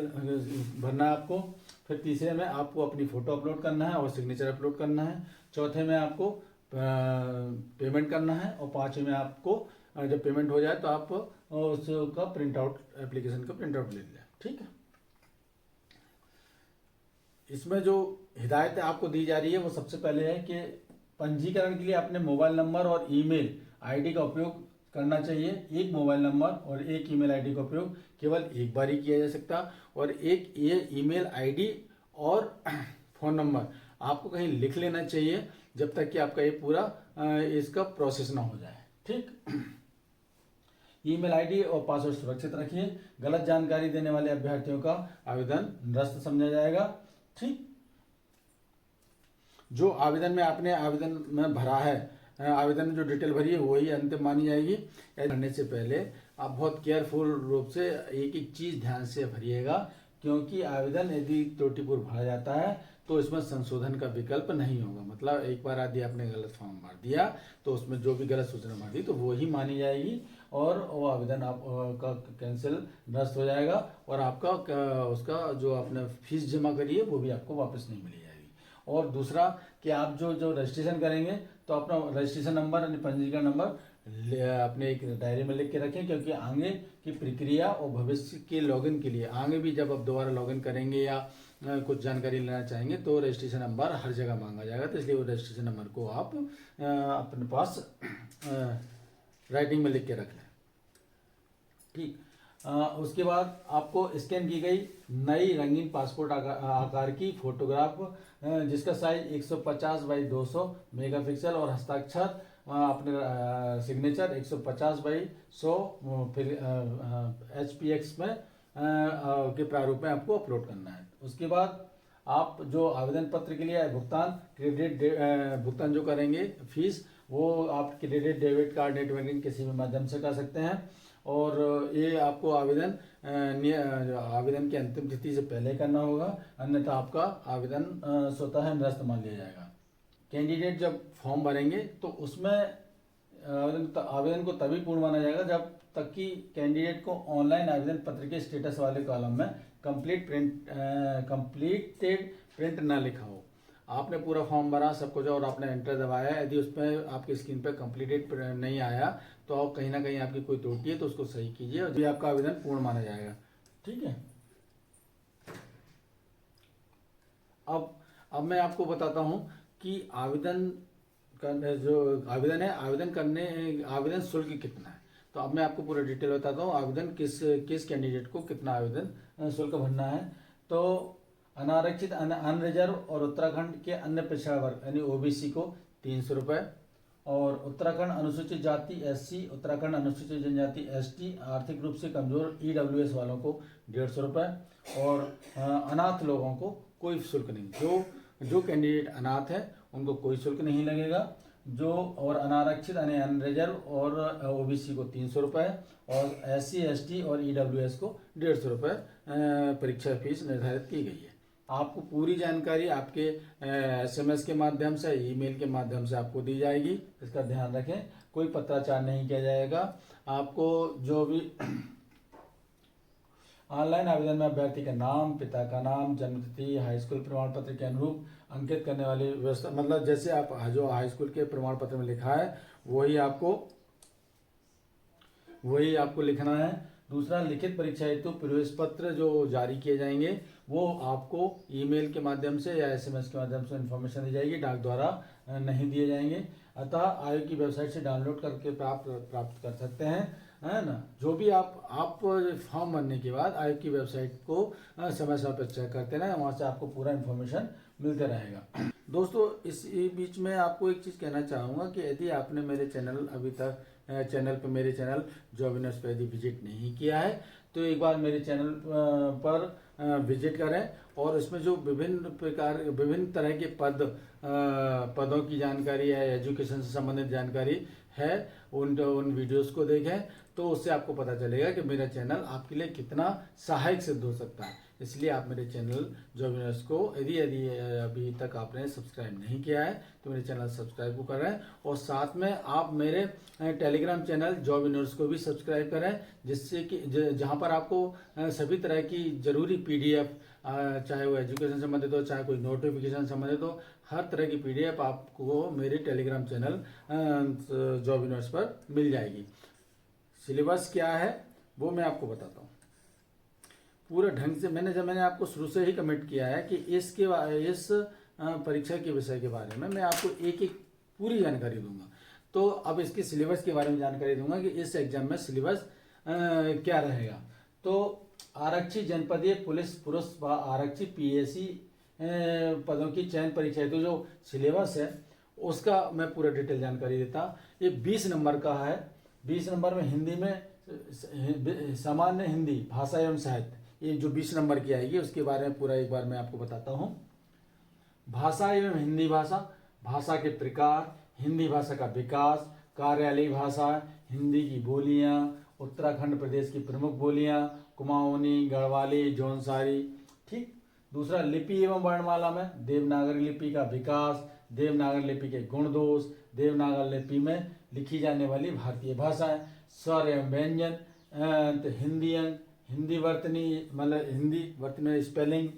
भरना है आपको। फिर तीसरे में आपको अपनी फ़ोटो अपलोड करना है और सिग्नेचर अपलोड करना है। चौथे में आपको पेमेंट करना है, और 5वें में आपको जब पेमेंट हो जाए तो आप उसका प्रिंट आउट, एप्लीकेशन का प्रिंट आउट ले लें। ठीक है। इसमें जो हिदायतें आपको दी जा रही है वो सबसे पहले है कि पंजीकरण के लिए अपने मोबाइल नंबर और ईमेल आईडी का उपयोग करना चाहिए। एक मोबाइल नंबर और एक ईमेल आईडी का उपयोग केवल एक बार ही किया जा सकता, और एक ये ईमेल आईडी और फ़ोन नंबर आपको कहीं लिख लेना चाहिए जब तक कि आपका ये पूरा इसका प्रोसेस ना हो जाए। ठीक। ईमेल आईडी और पासवर्ड सुरक्षित रखिए। गलत जानकारी देने वाले अभ्यर्थियों का आवेदन निरस्त समझा जाएगा। ठीक। जो आवेदन में आपने आवेदन में भरा है, आवेदन में जो डिटेल भरी है वही अंतिम मानी जाएगी। भरने से पहले आप बहुत केयरफुल रूप से एक एक चीज़ ध्यान से भरिएगा, क्योंकि आवेदन यदि त्रुटिपूर्ण भरा जाता है तो इसमें संशोधन का विकल्प नहीं होगा। मतलब एक बार यदि आपने गलत फॉर्म भर दिया तो उसमें जो भी गलत सूचना भर दी तो वो ही मानी जाएगी, और वो आवेदन आपका कैंसिल निरस्त हो जाएगा, और आपका उसका जो आपने फीस जमा करी है वो भी आपको वापस नहीं मिली जाएगी। और दूसरा कि आप जो रजिस्ट्रेशन करेंगे तो अपना रजिस्ट्रेशन नंबर यानी पंजीकरण नंबर अपने एक डायरी में लिख के रखें, क्योंकि आगे की प्रक्रिया और भविष्य के लॉगिन के लिए आगे भी जब आप दोबारा लॉगिन करेंगे या कुछ जानकारी लेना चाहेंगे तो रजिस्ट्रेशन नंबर हर जगह मांगा जाएगा। तो इसलिए वो रजिस्ट्रेशन नंबर को आप अपने पास राइटिंग में लिख के रख लें। ठीक। उसके बाद आपको स्कैन की गई नई रंगीन पासपोर्ट आकार की फोटोग्राफ जिसका साइज 150 बाई 200 मेगापिक्सल और हस्ताक्षर अपने सिग्नेचर 150 बाई 100 फिर HPX में के प्रारूप में आपको अपलोड करना है। उसके बाद आप जो आवेदन पत्र के लिए भुगतान जो करेंगे फीस, वो आप credit debit card net banking किसी भी माध्यम से कर सकते हैं, और ये आपको आवेदन की अंतिम तिथि से पहले करना होगा, अन्यथा आपका आवेदन स्वतः निरस्त मान लिया जाएगा। कैंडिडेट जब फॉर्म भरेंगे तो उसमें आवेदन को तभी पूर्ण माना जाएगा जब तक कि कैंडिडेट को ऑनलाइन आवेदन पत्र के स्टेटस वाले कॉलम में कंप्लीटेड प्रिंट ना लिखा हो। आपने पूरा फॉर्म भरा सब कुछ और आपने एंटर दबाया, यदि उसमें आपकी स्क्रीन पर कंप्लीटेड नहीं आया तो कहीं ना कहीं आपकी कोई त्रुटि है तो उसको सही कीजिए, और जो आपका आवेदन पूर्ण माना जाएगा। ठीक है। अब मैं आपको बताता हूं कि आवेदन आवेदन शुल्क कितना है। तो अब मैं आपको पूरा डिटेल बताता हूँ आवेदन किस कैंडिडेट को कितना आवेदन शुल्क भरना है। तो अनारक्षित अनरिजर्व और उत्तराखंड के अन्य पिछड़ा वर्ग यानी OBC को 300 रुपये, और उत्तराखंड अनुसूचित जाति SC, उत्तराखंड अनुसूचित जनजाति ST, आर्थिक रूप से कमजोर EWS वालों को 150 रुपये, और अनाथ लोगों को कोई शुल्क नहीं। जो जो कैंडिडेट अनाथ है उनको कोई शुल्क नहीं लगेगा, जो और अनारक्षित यानी अनरिजर्व और ओबीसी को 300 रुपये और SC ST और EWS को 150 रुपये परीक्षा फीस निर्धारित की गई है। आपको पूरी जानकारी आपके SMS के माध्यम से, ईमेल के माध्यम से आपको दी जाएगी। इसका ध्यान रखें, कोई पत्राचार नहीं किया जाएगा। आपको जो भी ऑनलाइन आवेदन में अभ्यर्थी का नाम, पिता का नाम, जन्म तिथि, हाई स्कूल प्रमाण पत्र के अनुरूप अंकित करने वाली व्यवस्था, मतलब जैसे आप जो हाई स्कूल के प्रमाण पत्र में लिखा है वही आपको लिखना है। दूसरा, लिखित परीक्षा हेतु प्रवेश पत्र जो जारी किए जाएंगे वो आपको ईमेल के माध्यम से या SMS के माध्यम से इन्फॉर्मेशन दी जाएगी, डाक द्वारा नहीं दिए जाएंगे। अतः आयोग की वेबसाइट से डाउनलोड करके प्राप्त कर सकते हैं, है ना। जो भी आप फॉर्म भरने के बाद आयोग की वेबसाइट को समय समय पर चेक करते रहें, वहाँ से आपको पूरा इन्फॉर्मेशन मिलते रहेगा। दोस्तों, इस बीच में आपको एक चीज़ कहना चाहूँगा कि यदि आपने मेरे चैनल अभी तक मेरे चैनल जॉब विनर्स पर यदि विजिट नहीं किया है तो एक बार मेरे चैनल पर विजिट करें और इसमें जो विभिन्न तरह के पदों की जानकारी है, एजुकेशन से संबंधित जानकारी है, उन वीडियोस को देखें तो उससे आपको पता चलेगा कि मेरा चैनल आपके लिए कितना सहायक सिद्ध हो सकता है। इसलिए आप मेरे चैनल जॉब विनर्स को यदि अभी तक आपने सब्सक्राइब नहीं किया है तो मेरे चैनल सब्सक्राइब को करें और साथ में आप मेरे टेलीग्राम चैनल जॉब विनर्स को भी सब्सक्राइब करें, जिससे कि जहां पर आपको सभी तरह की जरूरी PDF, चाहे वो एजुकेशन संबंधित हो, चाहे कोई नोटिफिकेशन संबंधित हो, हर तरह की PDF आपको मेरे टेलीग्राम चैनल जॉब विनर्स पर मिल जाएगी। सिलेबस क्या है वो मैं आपको बताता हूँ पूरा ढंग से। मैंने आपको शुरू से ही कमेंट किया है कि इस परीक्षा के विषय के बारे में मैं आपको एक एक पूरी जानकारी दूंगा। तो अब इसके सिलेबस के बारे में जानकारी दूंगा कि इस एग्जाम में सिलेबस क्या रहेगा। तो आरक्षित जनपदीय पुलिस पुरुष व आरक्षित PSC पदों की चयन परीक्षा है, तो जो सिलेबस है उसका मैं पूरा डिटेल जानकारी देता। ये 20 नंबर का है। 20 नंबर में हिंदी में सामान्य हिंदी भाषा एवं साहित्य, ये जो 20 नंबर की आएगी उसके बारे में पूरा एक बार मैं आपको बताता हूँ। भाषा एवं हिंदी भाषा, भाषा के प्रकार, हिंदी भाषा का विकास, कार्यालयी भाषा, हिंदी की बोलियाँ, उत्तराखंड प्रदेश की प्रमुख बोलियाँ, कुमाऊनी, गढ़वाली, जौनसारी। ठीक। दूसरा, लिपि एवं वर्णमाला में देवनागरी लिपि का विकास, देवनागरी लिपि के गुण दोष, देवनागरी लिपि में लिखी जाने वाली भारतीय भाषाएं, स्वर एवं व्यंजन, हिंदी अंक, हिंदी वर्तनी मतलब हिंदी वर्तनी स्पेलिंग,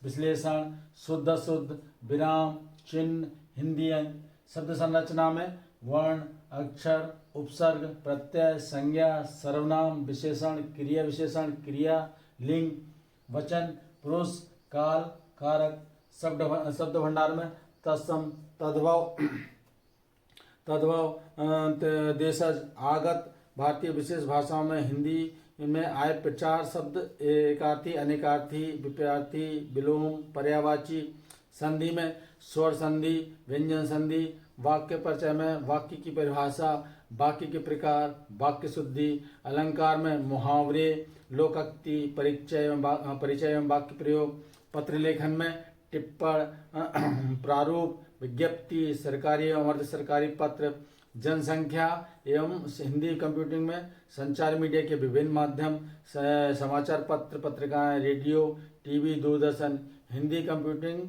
विश्लेषण, शुद्ध अशुद्ध, विराम चिन्ह, हिंदी अंक, शब्द संरचना में वर्ण, अक्षर, उपसर्ग, प्रत्यय, संज्ञा, सर्वनाम, विशेषण, क्रिया विशेषण, क्रिया, लिंग, वचन, पुरुष, काल, कारक, शब्द भंडार में तत्सम, तद्भव, देशज, आगत, भारतीय विशेष भाषाओं में हिंदी में आय प्रचार शब्द, एकार्थी, अनेकार्थी, विपरीतार्थी, विलोम, पर्यायवाची, संधि में स्वर संधि, व्यंजन संधि, वाक्य परिचय में वाक्य की परिभाषा, वाक्य के प्रकार, वाक्य शुद्धि, अलंकार में मुहावरे, लोकोक्ति, परिचय एवं वाक्य प्रयोग, पत्र लेखन में टिप्पण, प्रारूप, विज्ञप्ति, सरकारी एवं अर्ध सरकारी पत्र, जनसंख्या एवं हिंदी कंप्यूटिंग में संचार मीडिया के विभिन्न माध्यम, समाचार पत्र, पत्रिकाएं, radio, TV, Doordarshan, Hindi computing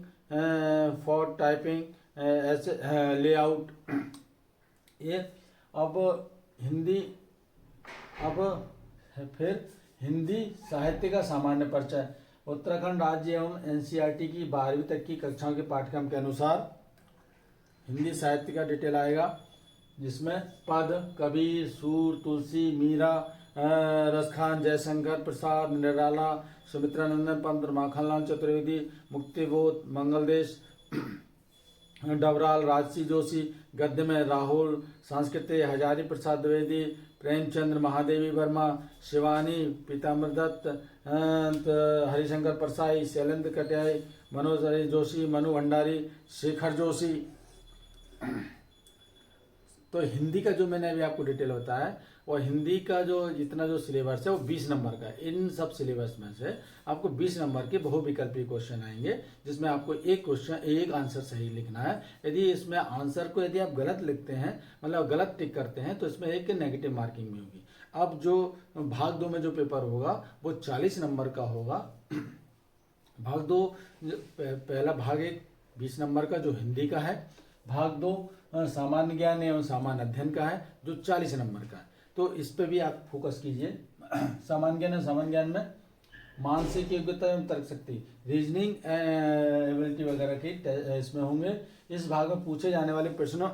for typing, ऐसे लेआउट। ये अब फिर हिंदी साहित्य का सामान्य परिचय, उत्तराखंड राज्य एवं NCERT की 12वीं तक की कक्षाओं के पाठ्यक्रम के अनुसार हिंदी साहित्य का डिटेल आएगा, जिसमें पद, कबीर, सूर, तुलसी, मीरा, रसखान, जयशंकर प्रसाद, निराला, सुमित्रानंदन पंत, माखनलाल चतुर्वेदी, मुक्तिबोध, मंगलदेश, डबराल, राजसी जोशी, गद्य में राहुल, संस्कृत हजारी प्रसाद द्विवेदी, प्रेमचंद्र, महादेवी वर्मा, शिवानी, पीताम्बर दत्त, हरिशंकर परसाई, शैलेंद्र कटियाई, मनोज जोशी, मनु भंडारी, शेखर जोशी। तो हिंदी का जो मैंने अभी आपको डिटेल बताया है, और हिंदी का जो जितना जो सिलेबस है वो 20 नंबर का है। इन सब सिलेबस में से आपको 20 नंबर के बहुविकल्पीय क्वेश्चन आएंगे, जिसमें आपको एक क्वेश्चन एक आंसर सही लिखना है। यदि इसमें आंसर को यदि आप गलत लिखते हैं, मतलब गलत टिक करते हैं, तो इसमें एक नेगेटिव मार्किंग भी होगी। अब जो भाग 2 में जो पेपर होगा वो 40 नंबर का होगा। भाग 2 पहला भाग 1 20 नंबर का जो हिंदी का है, भाग 2 सामान्य ज्ञान एवं सामान्य अध्ययन का है जो 40 नंबर का है। तो इस पे भी आप फोकस कीजिए। सामान्य ज्ञान है, सामान्य ज्ञान में मानसिक योग्यता एवं तर्क शक्ति, रीजनिंग एबिलिटी वगैरह की इसमें होंगे। इस भाग में पूछे जाने वाले प्रश्नों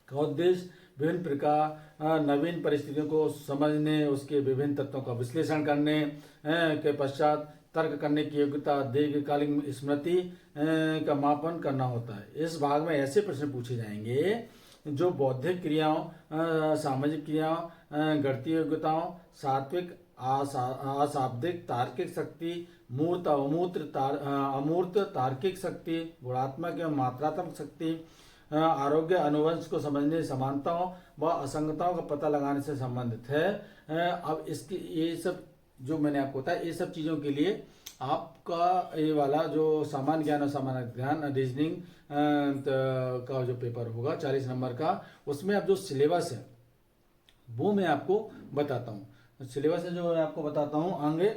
का उद्देश्य विभिन्न प्रकार नवीन परिस्थितियों को समझने, उसके विभिन्न तत्वों का विश्लेषण करने के पश्चात तर्क करने की योग्यता, दीर्घकालीन स्मृति का मापन करना होता है। इस भाग में ऐसे प्रश्न पूछे जाएंगे जो बौद्धिक क्रियाओं, सामाजिक क्रियाओं, गणितीय योग्यताओं, सात्विक अशाब्दिक तार्किक शक्ति, मूर्त अमूर्त तार्किक शक्ति, गुणात्मक एवं मात्रात्मक शक्ति, आरोग्य अनुवंश को समझने, समानताओं व असंगताओं का पता लगाने से संबंधित है। अब इसकी ये सब जो मैंने आपको बताया, ये सब चीज़ों के लिए आपका ये वाला जो सामान्य ज्ञान और सामान्य ज्ञान रीजनिंग का जो पेपर होगा 40 नंबर का, उसमें अब जो सिलेबस है वो मैं आपको बताता हूँ। सिलेबस है जो मैं आपको बताता हूँ, आगे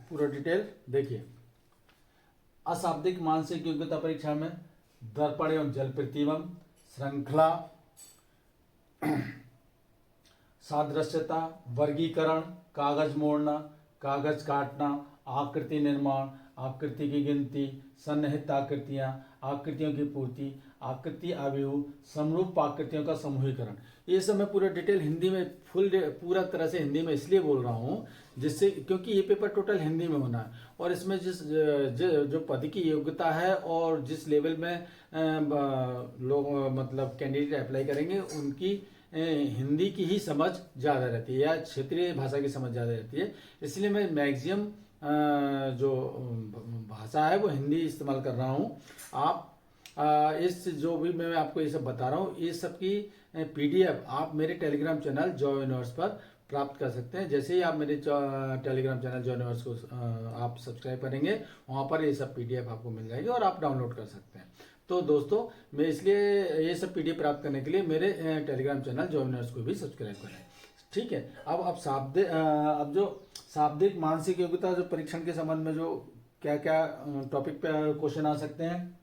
पूरा डिटेल देखिए। अशाब्दिक मानसिक योग्यता परीक्षा में दर्पण एवं जल प्रतिबिंब, श्रृंखला, सादृश्यता, वर्गीकरण, कागज मोड़ना, कागज काटना, आकृति निर्माण, आकृति की गिनती, सन्निहित आकृतियां, आकृतियों की पूर्ति, आकृति अवयव, समरूप आकृतियों का समूहीकरण। ये सब मैं पूरा डिटेल हिंदी में पूरा तरह से हिंदी में इसलिए बोल रहा हूँ जिससे, क्योंकि ये पेपर टोटल हिंदी में होना है, और इसमें जो पद की योग्यता है और जिस लेवल में लोग मतलब कैंडिडेट अप्लाई करेंगे उनकी हिंदी की ही समझ ज़्यादा रहती है या क्षेत्रीय भाषा की समझ ज़्यादा रहती है। इसलिए मैं मैक्सिमम जो भाषा है वो हिंदी इस्तेमाल कर रहा हूँ। आप इस जो भी मैं आपको ये सब बता रहा हूँ, ये सब की PDF आप मेरे टेलीग्राम चैनल जॉय यूनिवर्स पर प्राप्त कर सकते हैं। जैसे ही आप मेरे टेलीग्राम चैनल जॉय यूनिवर्स को आप सब्सक्राइब करेंगे, वहाँ पर ये सब PDF आपको मिल जाएगी और आप डाउनलोड कर सकते हैं। तो दोस्तों, मैं इसलिए ये सब PDF प्राप्त करने के लिए मेरे टेलीग्राम चैनल जॉय यूनिवर्स को भी सब्सक्राइब करें, ठीक है। अब जो शाब्दिक मानसिक योग्यता जो परीक्षण के संबंध में जो क्या क्या टॉपिक पे क्वेश्चन आ सकते हैं,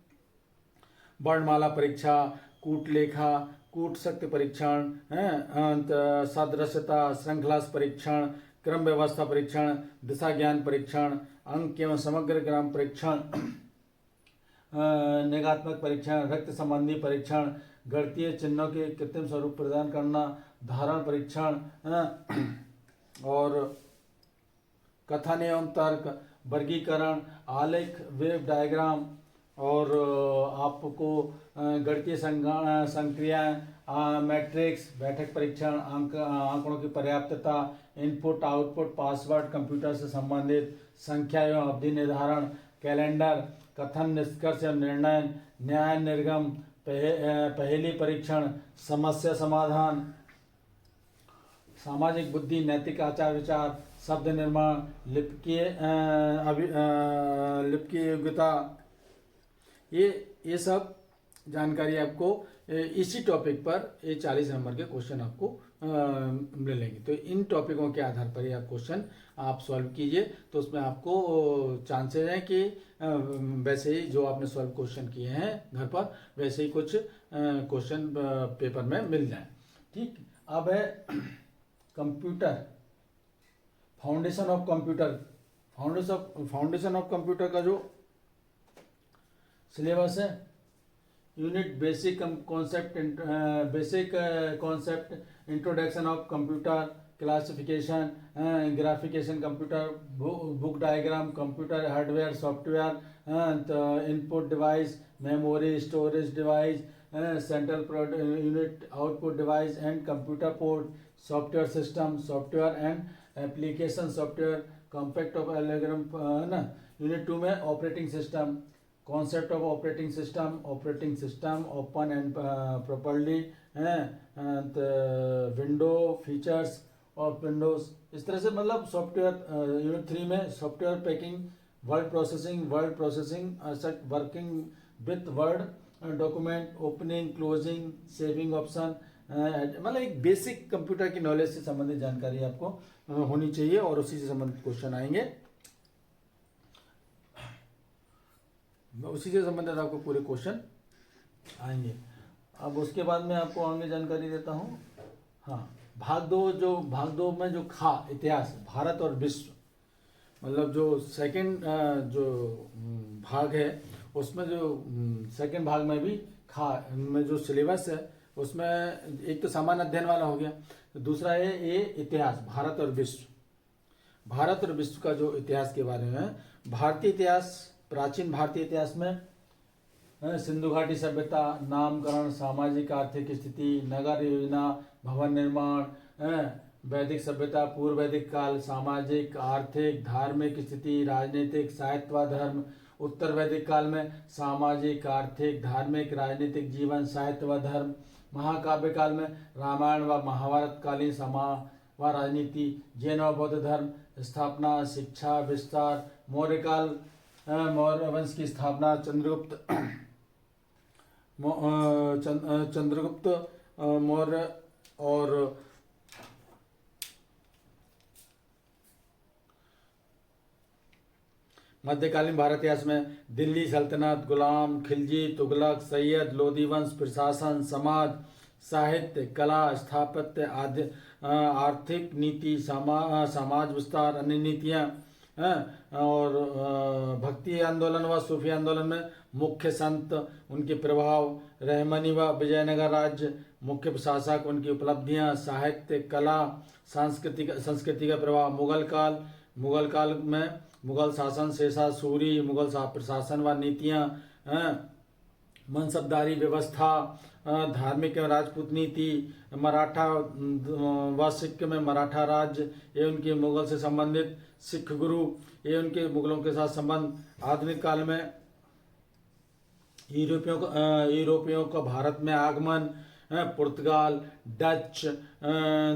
वर्णमाला परीक्षा, कूटलेखा, कूट शक्ति परीक्षण, सदृशता, श्रृंखला परीक्षण, क्रम व्यवस्था परीक्षण, दिशा ज्ञान परीक्षण, अंक एवं समग्र ग्राम परीक्षण, निगात्मक परीक्षण, रक्त संबंधी परीक्षण, गणितीय चिन्हों के कृत्रिम स्वरूप प्रदान करना, धारण परीक्षण, और कथन एवं तर्क, वर्गीकरण, आलेख, वेव डायग्राम, और आपको गणितीय संक्रियाएं, मैट्रिक्स, बैठक परीक्षण, आंकड़ों की पर्याप्तता, इनपुट आउटपुट, पासवर्ड, कंप्यूटर से संबंधित, संख्या एवं अवधि निर्धारण, कैलेंडर, कथन निष्कर्ष एवं निर्णय, न्याय निर्गम, पहेली परीक्षण, समस्या समाधान, सामाजिक बुद्धि, नैतिक आचार विचार, शब्द निर्माण, लिपिकीय योग्यता, ये सब जानकारी आपको इसी टॉपिक पर ये 40 नंबर के क्वेश्चन आपको मिलेंगे। तो इन टॉपिकों के आधार पर ये आप क्वेश्चन आप सॉल्व कीजिए, तो उसमें आपको चांसेस हैं कि वैसे ही जो आपने सॉल्व क्वेश्चन किए हैं घर पर, वैसे ही कुछ क्वेश्चन पेपर में मिल जाए, ठीक। अब है कंप्यूटर, फाउंडेशन ऑफ कंप्यूटर का जो सिलेबस है, unit basic concept, introduction of computer, classification, ग्राफिकेशन computer, block diagram, computer hardware software, input device, memory storage device, central unit output device and computer port, software system, software and application software, compact of algorithm, है ना। Unit 2 में operating system, concept of operating system, open and properly window features of windows, इस तरह से मतलब software unit 3 में software packing, word processing working with word document, opening closing, saving option, मतलब एक बेसिक कंप्यूटर की नॉलेज से संबंधित जानकारी आपको होनी चाहिए और उसी से संबंधित क्वेश्चन आएंगे। उसी से संबंधित आपको पूरे क्वेश्चन आएंगे। अब उसके बाद में आपको आगे जानकारी देता हूँ। हाँ, भाग दो में जो खा इतिहास, भारत और विश्व, मतलब जो सेकंड जो भाग है उसमें जो सेकंड भाग में भी खा में जो सिलेबस है उसमें एक तो सामान्य अध्ययन वाला हो गया, तो दूसरा है ये इतिहास, भारत और विश्व का जो इतिहास के बारे में। भारतीय इतिहास, प्राचीन भारतीय इतिहास में सिंधु घाटी सभ्यता, नामकरण, सामाजिक आर्थिक स्थिति, नगर योजना, भवन निर्माण, वैदिक सभ्यता, पूर्व वैदिक काल, सामाजिक आर्थिक धार्मिक स्थिति, राजनीतिक, साहित्य व धर्म, उत्तर वैदिक काल में सामाजिक आर्थिक धार्मिक राजनीतिक जीवन, साहित्य व धर्म, महाकाव्य काल में रामायण व महाभारत कालीन समाज व राजनीति, जैन व बौद्ध धर्म, स्थापना, शिक्षा, विस्तार, मौर्य काल, मौर्य वंश की स्थापना, चंद्रगुप्त मौर्य और मध्यकालीन भारत इतिहास में दिल्ली सल्तनत, गुलाम खिलजी, तुगलक, सैयद, लोधी वंश, प्रशासन, समाज, साहित्य, कला, स्थापत्य, आर्थिक नीति, समाज विस्तार, अन्य नीतियाँ, और भक्ति आंदोलन व सूफी आंदोलन में मुख्य संत, उनके प्रभाव, रहमनी व विजयनगर राज्य, मुख्य प्रशासक, उनकी उपलब्धियां, साहित्य, कला, संस्कृति का प्रभाव, मुगल काल में मुगल शासन, शेषा सूरी, मुगल प्रशासन व नीतियां, मनसबदारी व्यवस्था, धार्मिक एवं राजपूत नीति, मराठा व सिख में मराठा राज्य, ये उनके मुगल से संबंधित सिख गुरु, ये उनके मुगलों के साथ संबंध। आधुनिक काल में यूरोपियों का भारत में आगमन, पुर्तगाल, डच,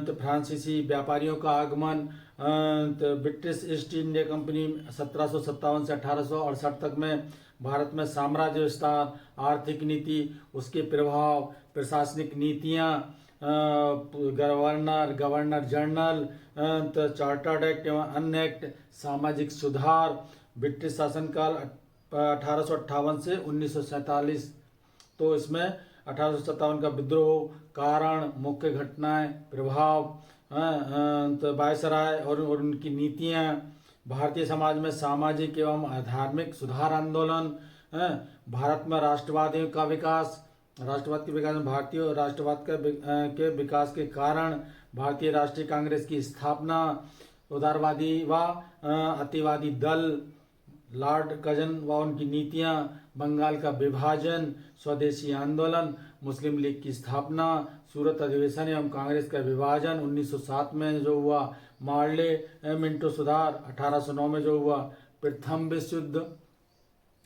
तो फ्रांसीसी व्यापारियों का आगमन, तो ब्रिटिश ईस्ट इंडिया कंपनी 1757 से 1868 तक में भारत में साम्राज्य विस्तार, आर्थिक नीति, उसके प्रभाव, प्रशासनिक नीतियाँ, गवर्नर जनरल, तो चार्टर्ड एक्ट एवं अन्य एक्ट, सामाजिक सुधार, ब्रिटिश शासनकाल 1858 से 1947, तो इसमें 1857 का विद्रोह, कारण, मुख्य घटनाएं, प्रभाव, तो वायसराय और उनकी नीतियां, भारतीय समाज में सामाजिक एवं धार्मिक सुधार आंदोलन, भारत में राष्ट्रवाद का विकास में भारतीय राष्ट्रवाद के विकास के कारण भारतीय राष्ट्रीय कांग्रेस की स्थापना, उदारवादी व अतिवादी दल, लॉर्ड कर्जन व उनकी नीतियां, बंगाल का विभाजन, स्वदेशी आंदोलन, मुस्लिम लीग की स्थापना, सूरत अधिवेशन एवं कांग्रेस का विभाजन 1907 में जो हुआ, मार्ले मिंटो सुधार 1809 में जो हुआ, प्रथम विश्व युद्ध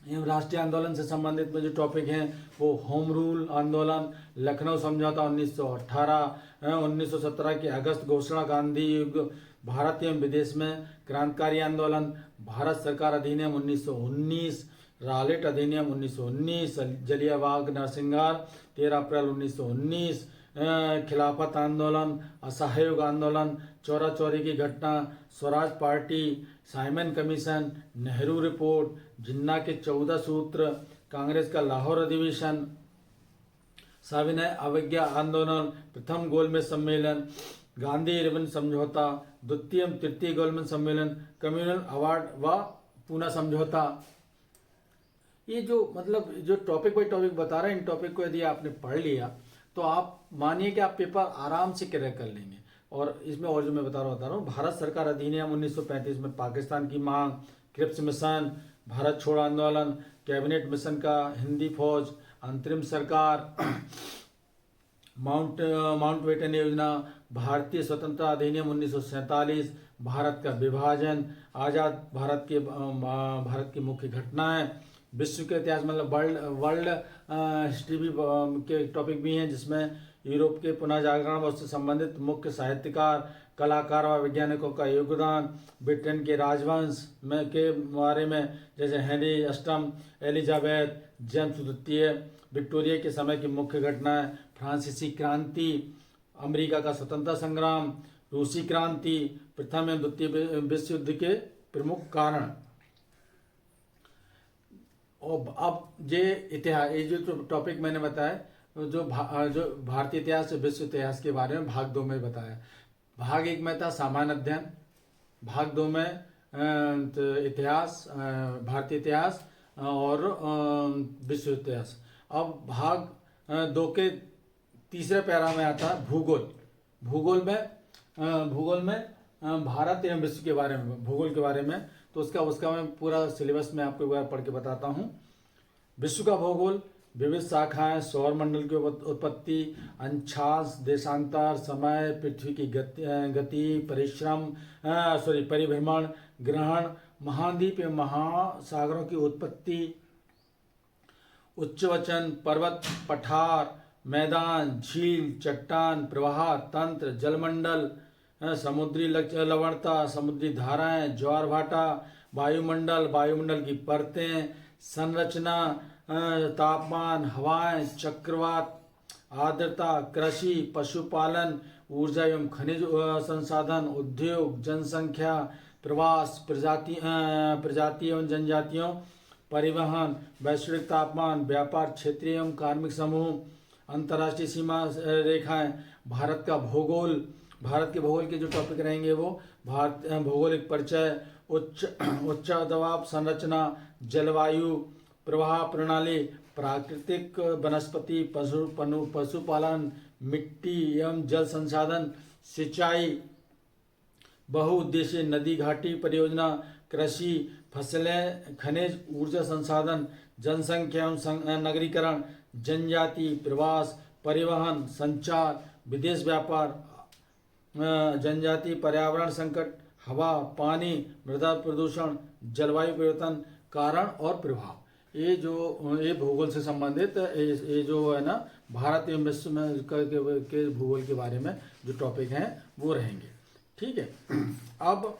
एवं राष्ट्रीय आंदोलन से संबंधित में जो टॉपिक हैं वो होम रूल आंदोलन, लखनऊ समझौता 1918, 1917 की अगस्त घोषणा, गांधी युग, भारत एवं विदेश में क्रांतिकारी आंदोलन, भारत सरकार अधिनियम 1919, रालेट अधिनियम 1919, जलियांवाला नरसंहार 13 अप्रैल 1919, खिलाफत आंदोलन, असहयोग आंदोलन, चौरा चौरी की घटना, Swaraj Party, Simon Commission, Nehru Report, Jinnah के 14 सूत्र, कांग्रेस का लाहौर अधिवेशन, सविनय अवज्ञा आंदोलन, प्रथम गोलमेज सम्मेलन, गांधी इरविन समझौता, द्वितीय तृतीय गोलमेज सम्मेलन, कम्युनल अवार्ड व पूना समझौता। ये जो मतलब जो टॉपिक बाई टॉपिक बता रहे हैं, इन टॉपिक को यदि आपने पढ़ लिया तो आप मानिए कि आप पेपर आराम से क्रैक कर लेंगे। और इसमें और जो मैं बता रहा हूँ, भारत सरकार अधिनियम 1935 में पाकिस्तान की मांग, क्रिप्स मिशन, भारत छोड़ो आंदोलन, कैबिनेट मिशन का हिंदी फौज, अंतरिम सरकार, माउंटबेटन योजना, भारतीय स्वतंत्रता अधिनियम 1947, भारत का विभाजन, आजाद भारत की मुख्य घटनाएं, विश्व के इतिहास मतलब वर्ल्ड हिस्ट्री भी के टॉपिक भी हैं, जिसमें यूरोप के पुनः जागरण व उससे संबंधित मुख्य साहित्यकार, कलाकार व वैज्ञानिकों का योगदान, ब्रिटेन के राजवंश में के बारे में जैसे हेनरी अष्टम, एलिजाबेथ, जेम्स द्वितीय, विक्टोरिया के समय की मुख्य घटनाएं, फ्रांसीसी क्रांति, अमेरिका का स्वतंत्रता संग्राम, रूसी क्रांति, प्रथम एवं द्वितीय विश्व युद्ध के प्रमुख कारण। और अब ये इतिहास, ये जो टॉपिक मैंने बताया जो भारतीय इतिहास विश्व इतिहास के बारे में भाग 2 में बताया। भाग 1 में था सामान्य अध्ययन, भाग 2 में इतिहास, भारतीय इतिहास और विश्व इतिहास। अब भाग 2 के तीसरे पैरा में आता है भूगोल। भूगोल में भारत एवं विश्व के बारे में, भूगोल के बारे में, तो उसका मैं पूरा सिलेबस में आपको एक बार पढ़ के बताता हूँ। विश्व का भूगोल, विविध शाखाएं, सौर मंडल की उत्पत्ति, अंशांश, देशांतर, समय, पृथ्वी की गति, परिभ्रमण, ग्रहण, महाद्वीप एवं महासागरों की उत्पत्ति, उच्चवचन, पर्वत, पठार, मैदान, झील, चट्टान, प्रवाह तंत्र, जलमंडल, समुद्री लवणता, समुद्री धाराएं, ज्वार भाटा, वायुमंडल की परतें, संरचना, तापमान, हवाएं, चक्रवात, आर्द्रता, कृषि, पशुपालन, ऊर्जा एवं खनिज संसाधन, उद्योग, जनसंख्या, प्रवास, प्रजाति एवं जनजातियों, परिवहन, वैश्विक तापमान, व्यापार, क्षेत्रीय एवं कार्मिक समूह, अंतर्राष्ट्रीय सीमा रेखाएं, भारत के भूगोल के जो टॉपिक रहेंगे वो भौगोलिक परिचय, उच्च दबाव संरचना, जलवायु, प्रवाह प्रणाली, प्राकृतिक वनस्पति, पशुपालन, मिट्टी एवं जल संसाधन, सिंचाई, बहुउद्देशीय नदी घाटी परियोजना, कृषि, फसलें, खनिज, ऊर्जा संसाधन, जनसंख्या एवं नगरीकरण, जनजाति, प्रवास, परिवहन, संचार, विदेश व्यापार, जनजाति, पर्यावरण संकट, हवा, पानी, मृदा प्रदूषण, जलवायु परिवर्तन, कारण और प्रभाव। ये भूगोल से संबंधित ये जो है ना भारत एवं विश्व में के भूगोल के बारे में जो टॉपिक हैं वो रहेंगे। ठीक है। अब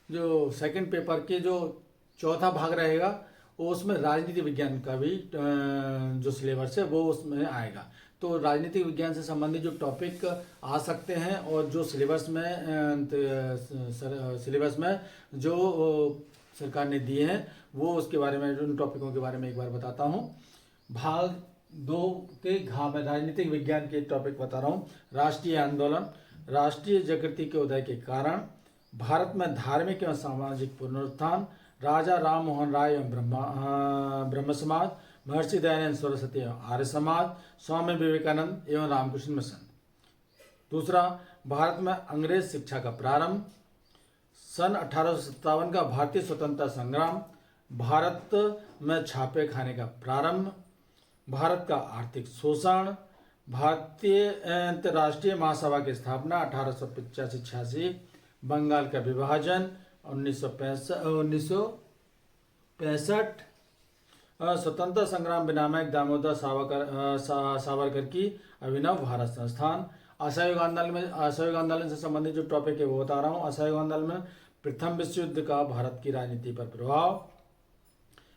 जो सेकंड पेपर के जो चौथा भाग रहेगा वो उसमें राजनीति विज्ञान का भी जो सिलेबस है वो उसमें आएगा। तो राजनीतिक विज्ञान से संबंधित जो टॉपिक आ सकते हैं और जो सिलेबस में जो सरकार ने दिए हैं वो उसके बारे में, उन टॉपिकों के बारे में एक बार बताता हूँ। भाग 2 के घ में राजनीतिक विज्ञान के टॉपिक बता रहा हूँ। राष्ट्रीय आंदोलन, राष्ट्रीय जागृति के उदय के कारण, भारत में धार्मिक एवं सामाजिक पुनरुत्थान, राजा राम मोहन राय एवं ब्रह्म समाज, महर्षि दयानंद सरस्वती एवं आर्य समाज, स्वामी विवेकानंद एवं रामकृष्ण मिशन। दूसरा, भारत में अंग्रेज शिक्षा का प्रारंभ, सन 1857 का भारतीय स्वतंत्रता संग्राम, भारत में छापे खाने का प्रारंभ, भारत का आर्थिक शोषण, भारतीय अंतर्राष्ट्रीय महासभा की स्थापना 1885-86, बंगाल का विभाजन 1965, स्वतंत्रता संग्राम विनायक दामोदर सावरकर की अभिनव भारत संस्थान। असहयोग आंदोलन से संबंधित जो टॉपिक है वो बता रहा हूँ। असहयोग आंदोलन में प्रथम विश्व युद्ध का भारत की राजनीति पर प्रभाव,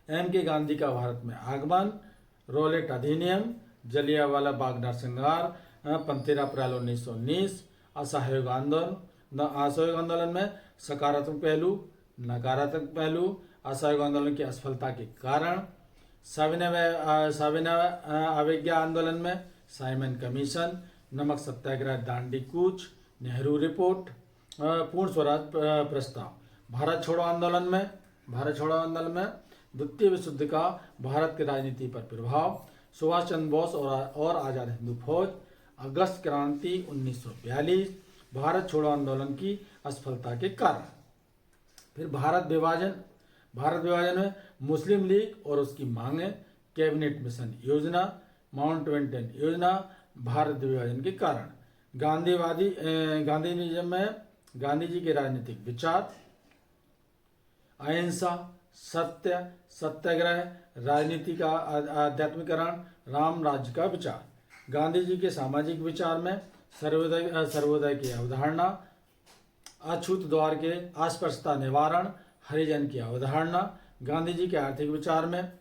M.K. गांधी का भारत में आगमन, रॉलेट अधिनियम, जलियांवाला बाग नरसंहार, 15 अप्रैल 1919। असहयोग आंदोलन में सकारात्मक पहलू, नकारात्मक पहलू, असहयोग आंदोलन की असफलता के कारण, सविनय अवज्ञा आंदोलन में साइमन कमीशन, नमक सत्याग्रह, दांडी कूच, नेहरू रिपोर्ट, पूर्ण स्वराज प्रस्ताव। भारत छोड़ो आंदोलन में द्वितीय विश्व युद्ध का भारत की राजनीति पर प्रभाव, सुभाष चंद्र बोस और आजाद हिंदू फौज, अगस्त क्रांति 1942, भारत छोड़ो आंदोलन की असफलता के कारण। फिर भारत विभाजन में मुस्लिम लीग और उसकी मांगे, कैबिनेट मिशन योजना, माउंटबेटन योजना, भारत विभाजन के कारण। गांधीनिज्म में गांधी जी के राजनीतिक विचार, अहिंसा, सत्याग्रह, राजनीति का आध्यात्मिकरण, राम राज्य का विचार। गांधी जी के सामाजिक विचार में सर्वोदय की अवधारणा, अछूत द्वार के अस्पृश्यता निवारण, हरिजन की अवधारणा। गांधी जी के आर्थिक विचार में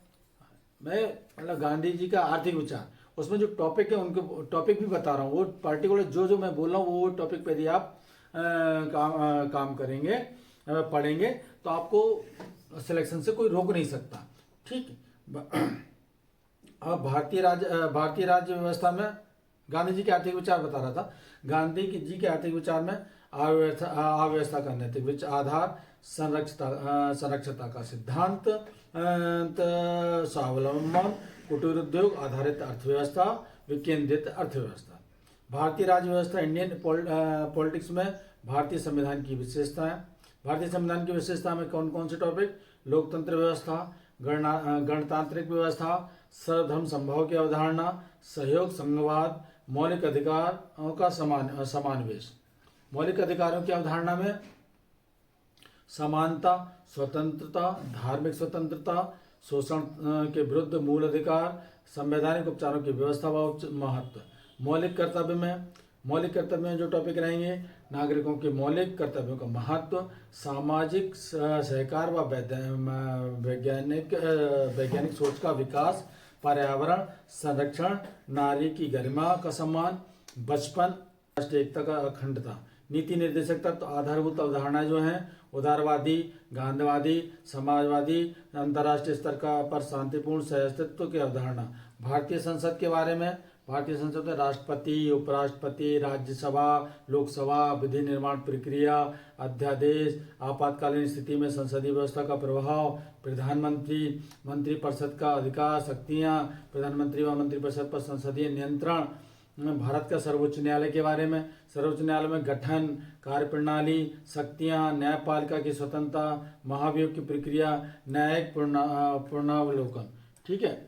मैं मतलब गांधी जी का आर्थिक विचार, उसमें जो टॉपिक है उनके टॉपिक भी बता रहा हूँ, वो पर्टिकुलर जो जो मैं बोल रहा हूँ वो टॉपिक पे यदि आप काम करेंगे, पढ़ेंगे, तो आपको सिलेक्शन से कोई रोक नहीं सकता। ठीक। अब भारतीय राज्य व्यवस्था में गांधी जी के आर्थिक विचार बता रहा था। गांधी जी के आर्थिक विचार में अव्यवस्था का नैतिक आधार, संरक्षता का सिद्धांत, स्वावलंबन, कुटीर उद्योग आधारित अर्थव्यवस्था, विकेंद्रित अर्थव्यवस्था। भारतीय राज्य व्यवस्था, इंडियन पॉलिटिक्स में भारतीय संविधान की विशेषताएं। भारतीय संविधान की विशेषता में कौन कौन से टॉपिक? लोकतंत्र व्यवस्था, गणतांत्रिक व्यवस्था, सर्वधर्म संभव की अवधारणा, सहयोग, संघवाद, मौलिक अधिकारों का समावेश। मौलिक अधिकारों की अवधारणा में समानता, स्वतंत्रता, धार्मिक स्वतंत्रता, शोषण के विरुद्ध मूल अधिकार, संवैधानिक उपचारों की व्यवस्था व महत्व। मौलिक कर्तव्य में जो टॉपिक रहेंगे, नागरिकों के मौलिक कर्तव्यों का महत्व, सामाजिक सहकार व वैज्ञानिक सोच का विकास, पर्यावरण संरक्षण, नारी की गरिमा का सम्मान, बचपन, राष्ट्रीय एकता का अखंडता। नीति निर्देशक तत्व, आधारभूत अवधारणाएं जो हैं, उदारवादी, गांधीवादी, समाजवादी, अंतर्राष्ट्रीय स्तर पर शांतिपूर्ण सहअस्तित्व की अवधारणा। भारतीय संसद के बारे में, भारतीय संसद में राष्ट्रपति, उपराष्ट्रपति, राज्यसभा, लोकसभा, विधि निर्माण प्रक्रिया, अध्यादेश, आपातकालीन स्थिति में संसदीय व्यवस्था का प्रभाव, प्रधानमंत्री, मंत्रिपरिषद का अधिकार, शक्तियां, प्रधानमंत्री व मंत्रिपरिषद पर संसदीय नियंत्रण। भारत का सर्वोच्च न्यायालय के बारे में, सर्वोच्च न्यायालय में गठन, कार्यप्रणाली, शक्तियां, न्यायपालिका की स्वतंत्रता, महाभियोग की प्रक्रिया, न्यायिक पुनरावलोकन। ठीक है।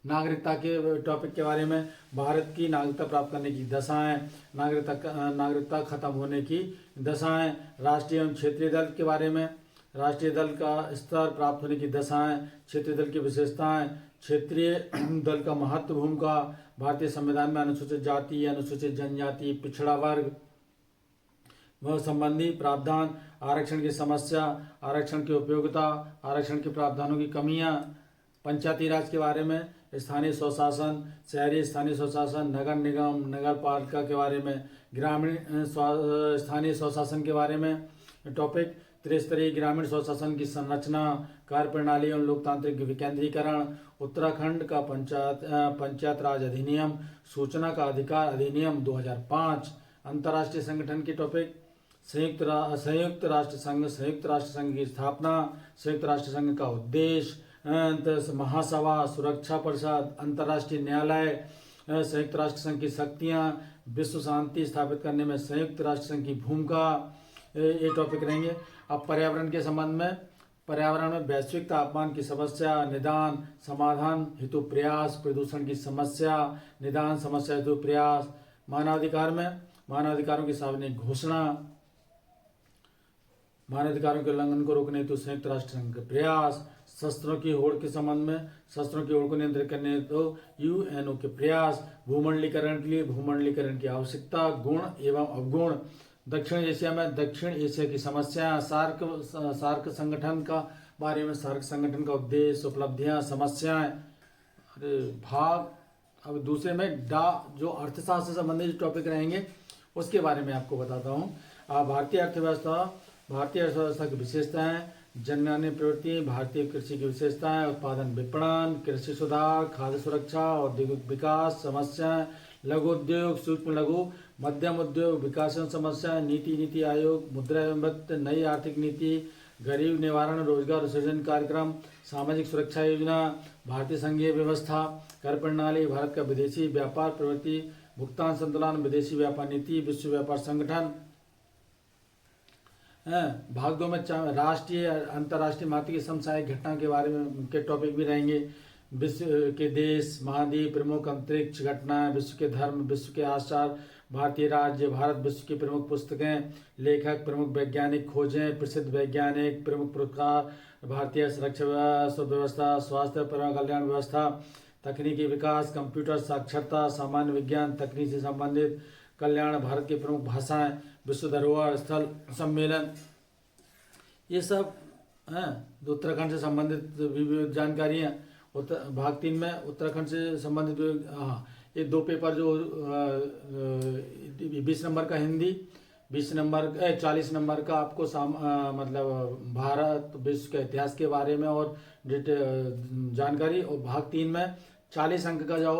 नागरिकता के टॉपिक के बारे में, भारत की नागरिकता प्राप्त करने की दशाएं, नागरिकता खत्म होने की दशाएं, राष्ट्रीय एवं क्षेत्रीय दल के बारे में, राष्ट्रीय दल का स्तर प्राप्त होने की दशाएं, क्षेत्रीय दल की विशेषताएं, क्षेत्रीय दल का महत्व, भूमिका, भारतीय संविधान में अनुसूचित जाति, अनुसूचित जनजाति, पिछड़ा वर्ग वह संबंधी प्रावधान, आरक्षण की समस्या, आरक्षण की उपयोगिता, आरक्षण के प्रावधानों की कमियां। पंचायती राज के बारे में, स्थानीय स्वशासन, शहरी स्थानीय स्वशासन, नगर निगम, नगर पालिका के बारे में, ग्रामीण स्थानीय स्वशासन के बारे में टॉपिक, त्रिस्तरीय ग्रामीण स्वशासन की संरचना, कार्यप्रणाली एवं लोकतांत्रिक विकेंद्रीकरण, उत्तराखंड का पंचायत राज अधिनियम, सूचना का अधिकार अधिनियम 2005, अंतर्राष्ट्रीय संगठन की टॉपिक, संयुक्त राष्ट्र संघ की स्थापना, संयुक्त राष्ट्र संघ का उद्देश्य, महासभा, सुरक्षा परिषद, अंतर्राष्ट्रीय न्यायालय, संयुक्त राष्ट्र संघ की शक्तियां, विश्व शांति स्थापित करने में संयुक्त राष्ट्र संघ की भूमिका, ये टॉपिक रहेंगे। अब पर्यावरण के संबंध में, पर्यावरण में वैश्विक तापमान की समस्या, निदान, समाधान हेतु प्रयास, प्रदूषण की समस्या, निदान, समस्या हेतु प्रयास। मानवाधिकार में, मानवाधिकारों की सार्वजनिक घोषणा, मानवाधिकारों के उल्लंघन को रोकने हेतु संयुक्त राष्ट्र संघ के प्रयास। शस्त्रों की होड़ के संबंध में, शस्त्रों की होड़ को नियंत्रित करने हेतु यूएनओ के प्रयास। भूमंडलीकरण के लिए भूमंडलीकरण की आवश्यकता, गुण एवं अवगुण। दक्षिण एशिया में दक्षिण एशिया की समस्या, सार्क संगठन का बारे में, सार्क संगठन का उद्देश्य, उपलब्धियां, समस्याएं, भाग। अब दूसरे में जो अर्थशास्त्र से संबंधित टॉपिक रहेंगे उसके बारे में आपको बताता हूँ। भारतीय अर्थव्यवस्था की विशेषताएं, जनगणना प्रवृत्ति, भारतीय कृषि की विशेषताएं, उत्पादन विपणन, कृषि सुधार, खाद्य सुरक्षा, औद्योगिक विकास, समस्याएं, लघु उद्योग, सूक्ष्म लघु मध्यम उद्योग, विकास समस्याएं, नीति आयोग, मुद्रा एवं वित्त, नई आर्थिक नीति, गरीब निवारण, रोजगार सृजन कार्यक्रम, सामाजिक सुरक्षा योजना, भारतीय संघीय व्यवस्था, कर प्रणाली, भारत का विदेशी व्यापार प्रवृत्ति, भुगतान संतुलन, विदेशी व्यापार नीति, विश्व व्यापार संगठन। भाग 2 में राष्ट्रीय अंतर्राष्ट्रीय महत्व की समसामयिक घटना के बारे में के टॉपिक भी रहेंगे। विश्व के देश, महाद्वीप, प्रमुख अंतरिक्ष घटनाएं, विश्व के धर्म, विश्व के आचार, भारतीय राज्य, भारत, विश्व की प्रमुख पुस्तकें, लेखक, प्रमुख वैज्ञानिक खोजें, प्रसिद्ध वैज्ञानिक, प्रमुख पुरस्कार, भारतीय सुरक्षा व्यवस्था, स्वास्थ्य परिवार कल्याण व्यवस्था, तकनीकी विकास, कंप्यूटर साक्षरता, सामान्य विज्ञान, तकनीक से संबंधित कल्याण, भारत की प्रमुख भाषाएं, विश्व धरोहर स्थल सम्मेलन, ये सब हैं। उत्तराखंड से संबंधित विविध जानकारियाँ। भाग 3 में उत्तराखंड से संबंधित ये 2 पेपर जो 20 नंबर का हिंदी, 20 नंबर 40 नंबर का आपको मतलब भारत विश्व के इतिहास के बारे में और जानकारी। और भाग 3 में 40 अंक का जो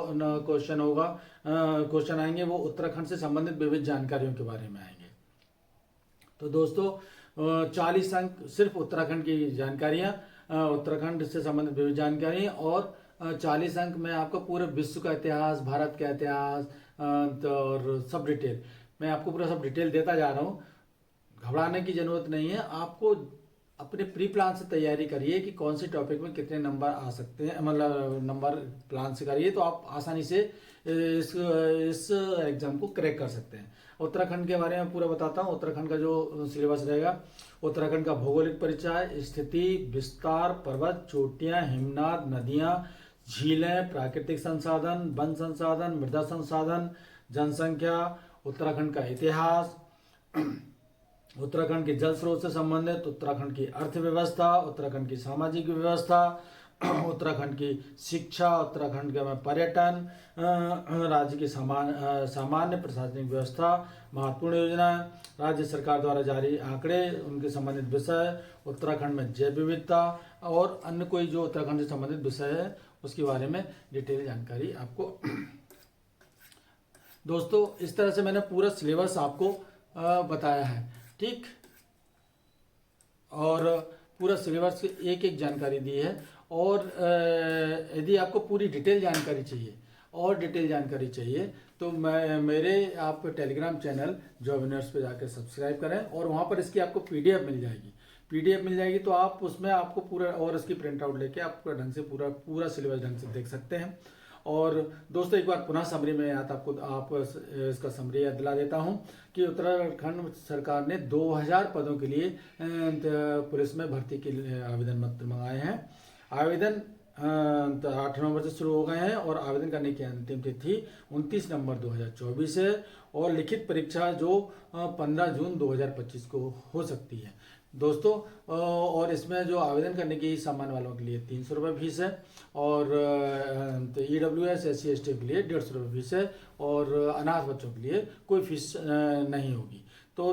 क्वेश्चन होगा, क्वेश्चन आएंगे वो उत्तराखंड से संबंधित विविध जानकारियों के बारे में आएंगे। तो दोस्तों 40 अंक सिर्फ उत्तराखंड की जानकारियाँ, उत्तराखंड से संबंधित विविध जानकारियाँ, और 40 अंक में आपका पूरे विश्व का इतिहास, भारत का इतिहास और सब डिटेल मैं आपको पूरा सब डिटेल देता जा रहा हूँ। घबराने की जरूरत नहीं है। आपको अपने प्री प्लान से तैयारी करिए कि कौन से टॉपिक में कितने नंबर आ सकते हैं, मतलब नंबर प्लान से करिए तो आप आसानी से इस एग्जाम को क्रैक कर सकते हैं। उत्तराखंड के बारे में पूरा बताता हूँ। उत्तराखंड का जो सिलेबस रहेगा, उत्तराखंड का भौगोलिक परिचय, स्थिति, विस्तार, पर्वत, चोटियाँ, हिमनाद, नदियाँ, झीलें, प्राकृतिक संसाधन, वन संसाधन, मृदा संसाधन, जनसंख्या, उत्तराखंड का इतिहास, उत्तराखंड के जल स्रोत से संबंधित, उत्तराखंड की अर्थव्यवस्था, उत्तराखंड की सामाजिक व्यवस्था, उत्तराखंड की शिक्षा, उत्तराखंड का पर्यटन, राज्य की सामान्य प्रशासनिक व्यवस्था, महत्वपूर्ण योजना, राज्य सरकार द्वारा जारी आंकड़े, उनके संबंधित विषय, उत्तराखंड में जैव विविधता और अन्य कोई जो उत्तराखंड से संबंधित विषय है उसके बारे में डिटेल जानकारी आपको। दोस्तों इस तरह से मैंने पूरा सिलेबस आपको बताया है, ठीक, और पूरा सिलेबस की एक एक जानकारी दी है। और यदि आपको पूरी डिटेल जानकारी चाहिए और डिटेल जानकारी चाहिए तो मेरे आप टेलीग्राम चैनल जॉब यूनिवर्स पे जाकर सब्सक्राइब करें और वहाँ पर इसकी आपको पीडीएफ मिल जाएगी। तो आप उसमें आपको पूरा और इसकी प्रिंट आउट लेके आप ढंग से पूरा सिलेबस ढंग से देख सकते हैं। और दोस्तों एक बार पुनः समरी में याद आप इसका समरी याद दिला देता हूं कि उत्तराखंड सरकार ने 2000 पदों के लिए पुलिस में भर्ती के लिए आवेदन पत्र मंगाए हैं। आवेदन 8 नवंबर से शुरू हो गए हैं और आवेदन करने की अंतिम तिथि 29 नवंबर 2024 है और लिखित परीक्षा जो 15 जून 2025 को हो सकती है दोस्तों। और इसमें जो आवेदन करने की सामान्य वालों के लिए 300 रुपये फीस है और EWS SC ST के लिए 150 रुपये फीस है और अनाथ बच्चों के लिए कोई फीस नहीं होगी। तो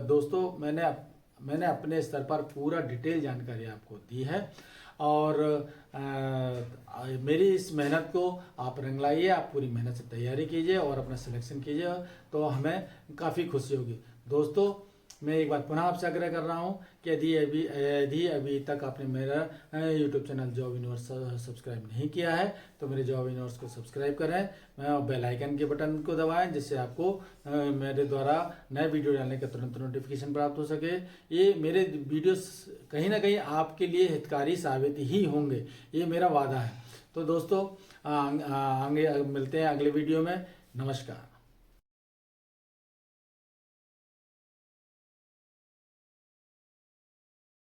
दोस्तों मैंने अपने स्तर पर पूरा डिटेल जानकारी आपको दी है और मेरी इस मेहनत को आप रंग लाइए, आप पूरी मेहनत से तैयारी कीजिए और अपना सिलेक्शन कीजिए तो हमें काफ़ी खुशी होगी। दोस्तों मैं एक बार पुनः आपसे आग्रह कर रहा हूं कि यदि अभी तक आपने मेरा YouTube channel job universe subscribe नहीं किया है तो मेरे जॉब यूनिवर्स को सब्सक्राइब करें, बेल आइकन के बटन को दबाएं जिससे आपको मेरे द्वारा नए वीडियो डालने का तुरंत नोटिफिकेशन प्राप्त हो सके। ये मेरे वीडियोस कहीं ना कहीं आपके लिए हितकारी साबित ही होंगे, ये मेरा वादा है। तो दोस्तों आगे मिलते हैं अगले वीडियो में। नमस्कार।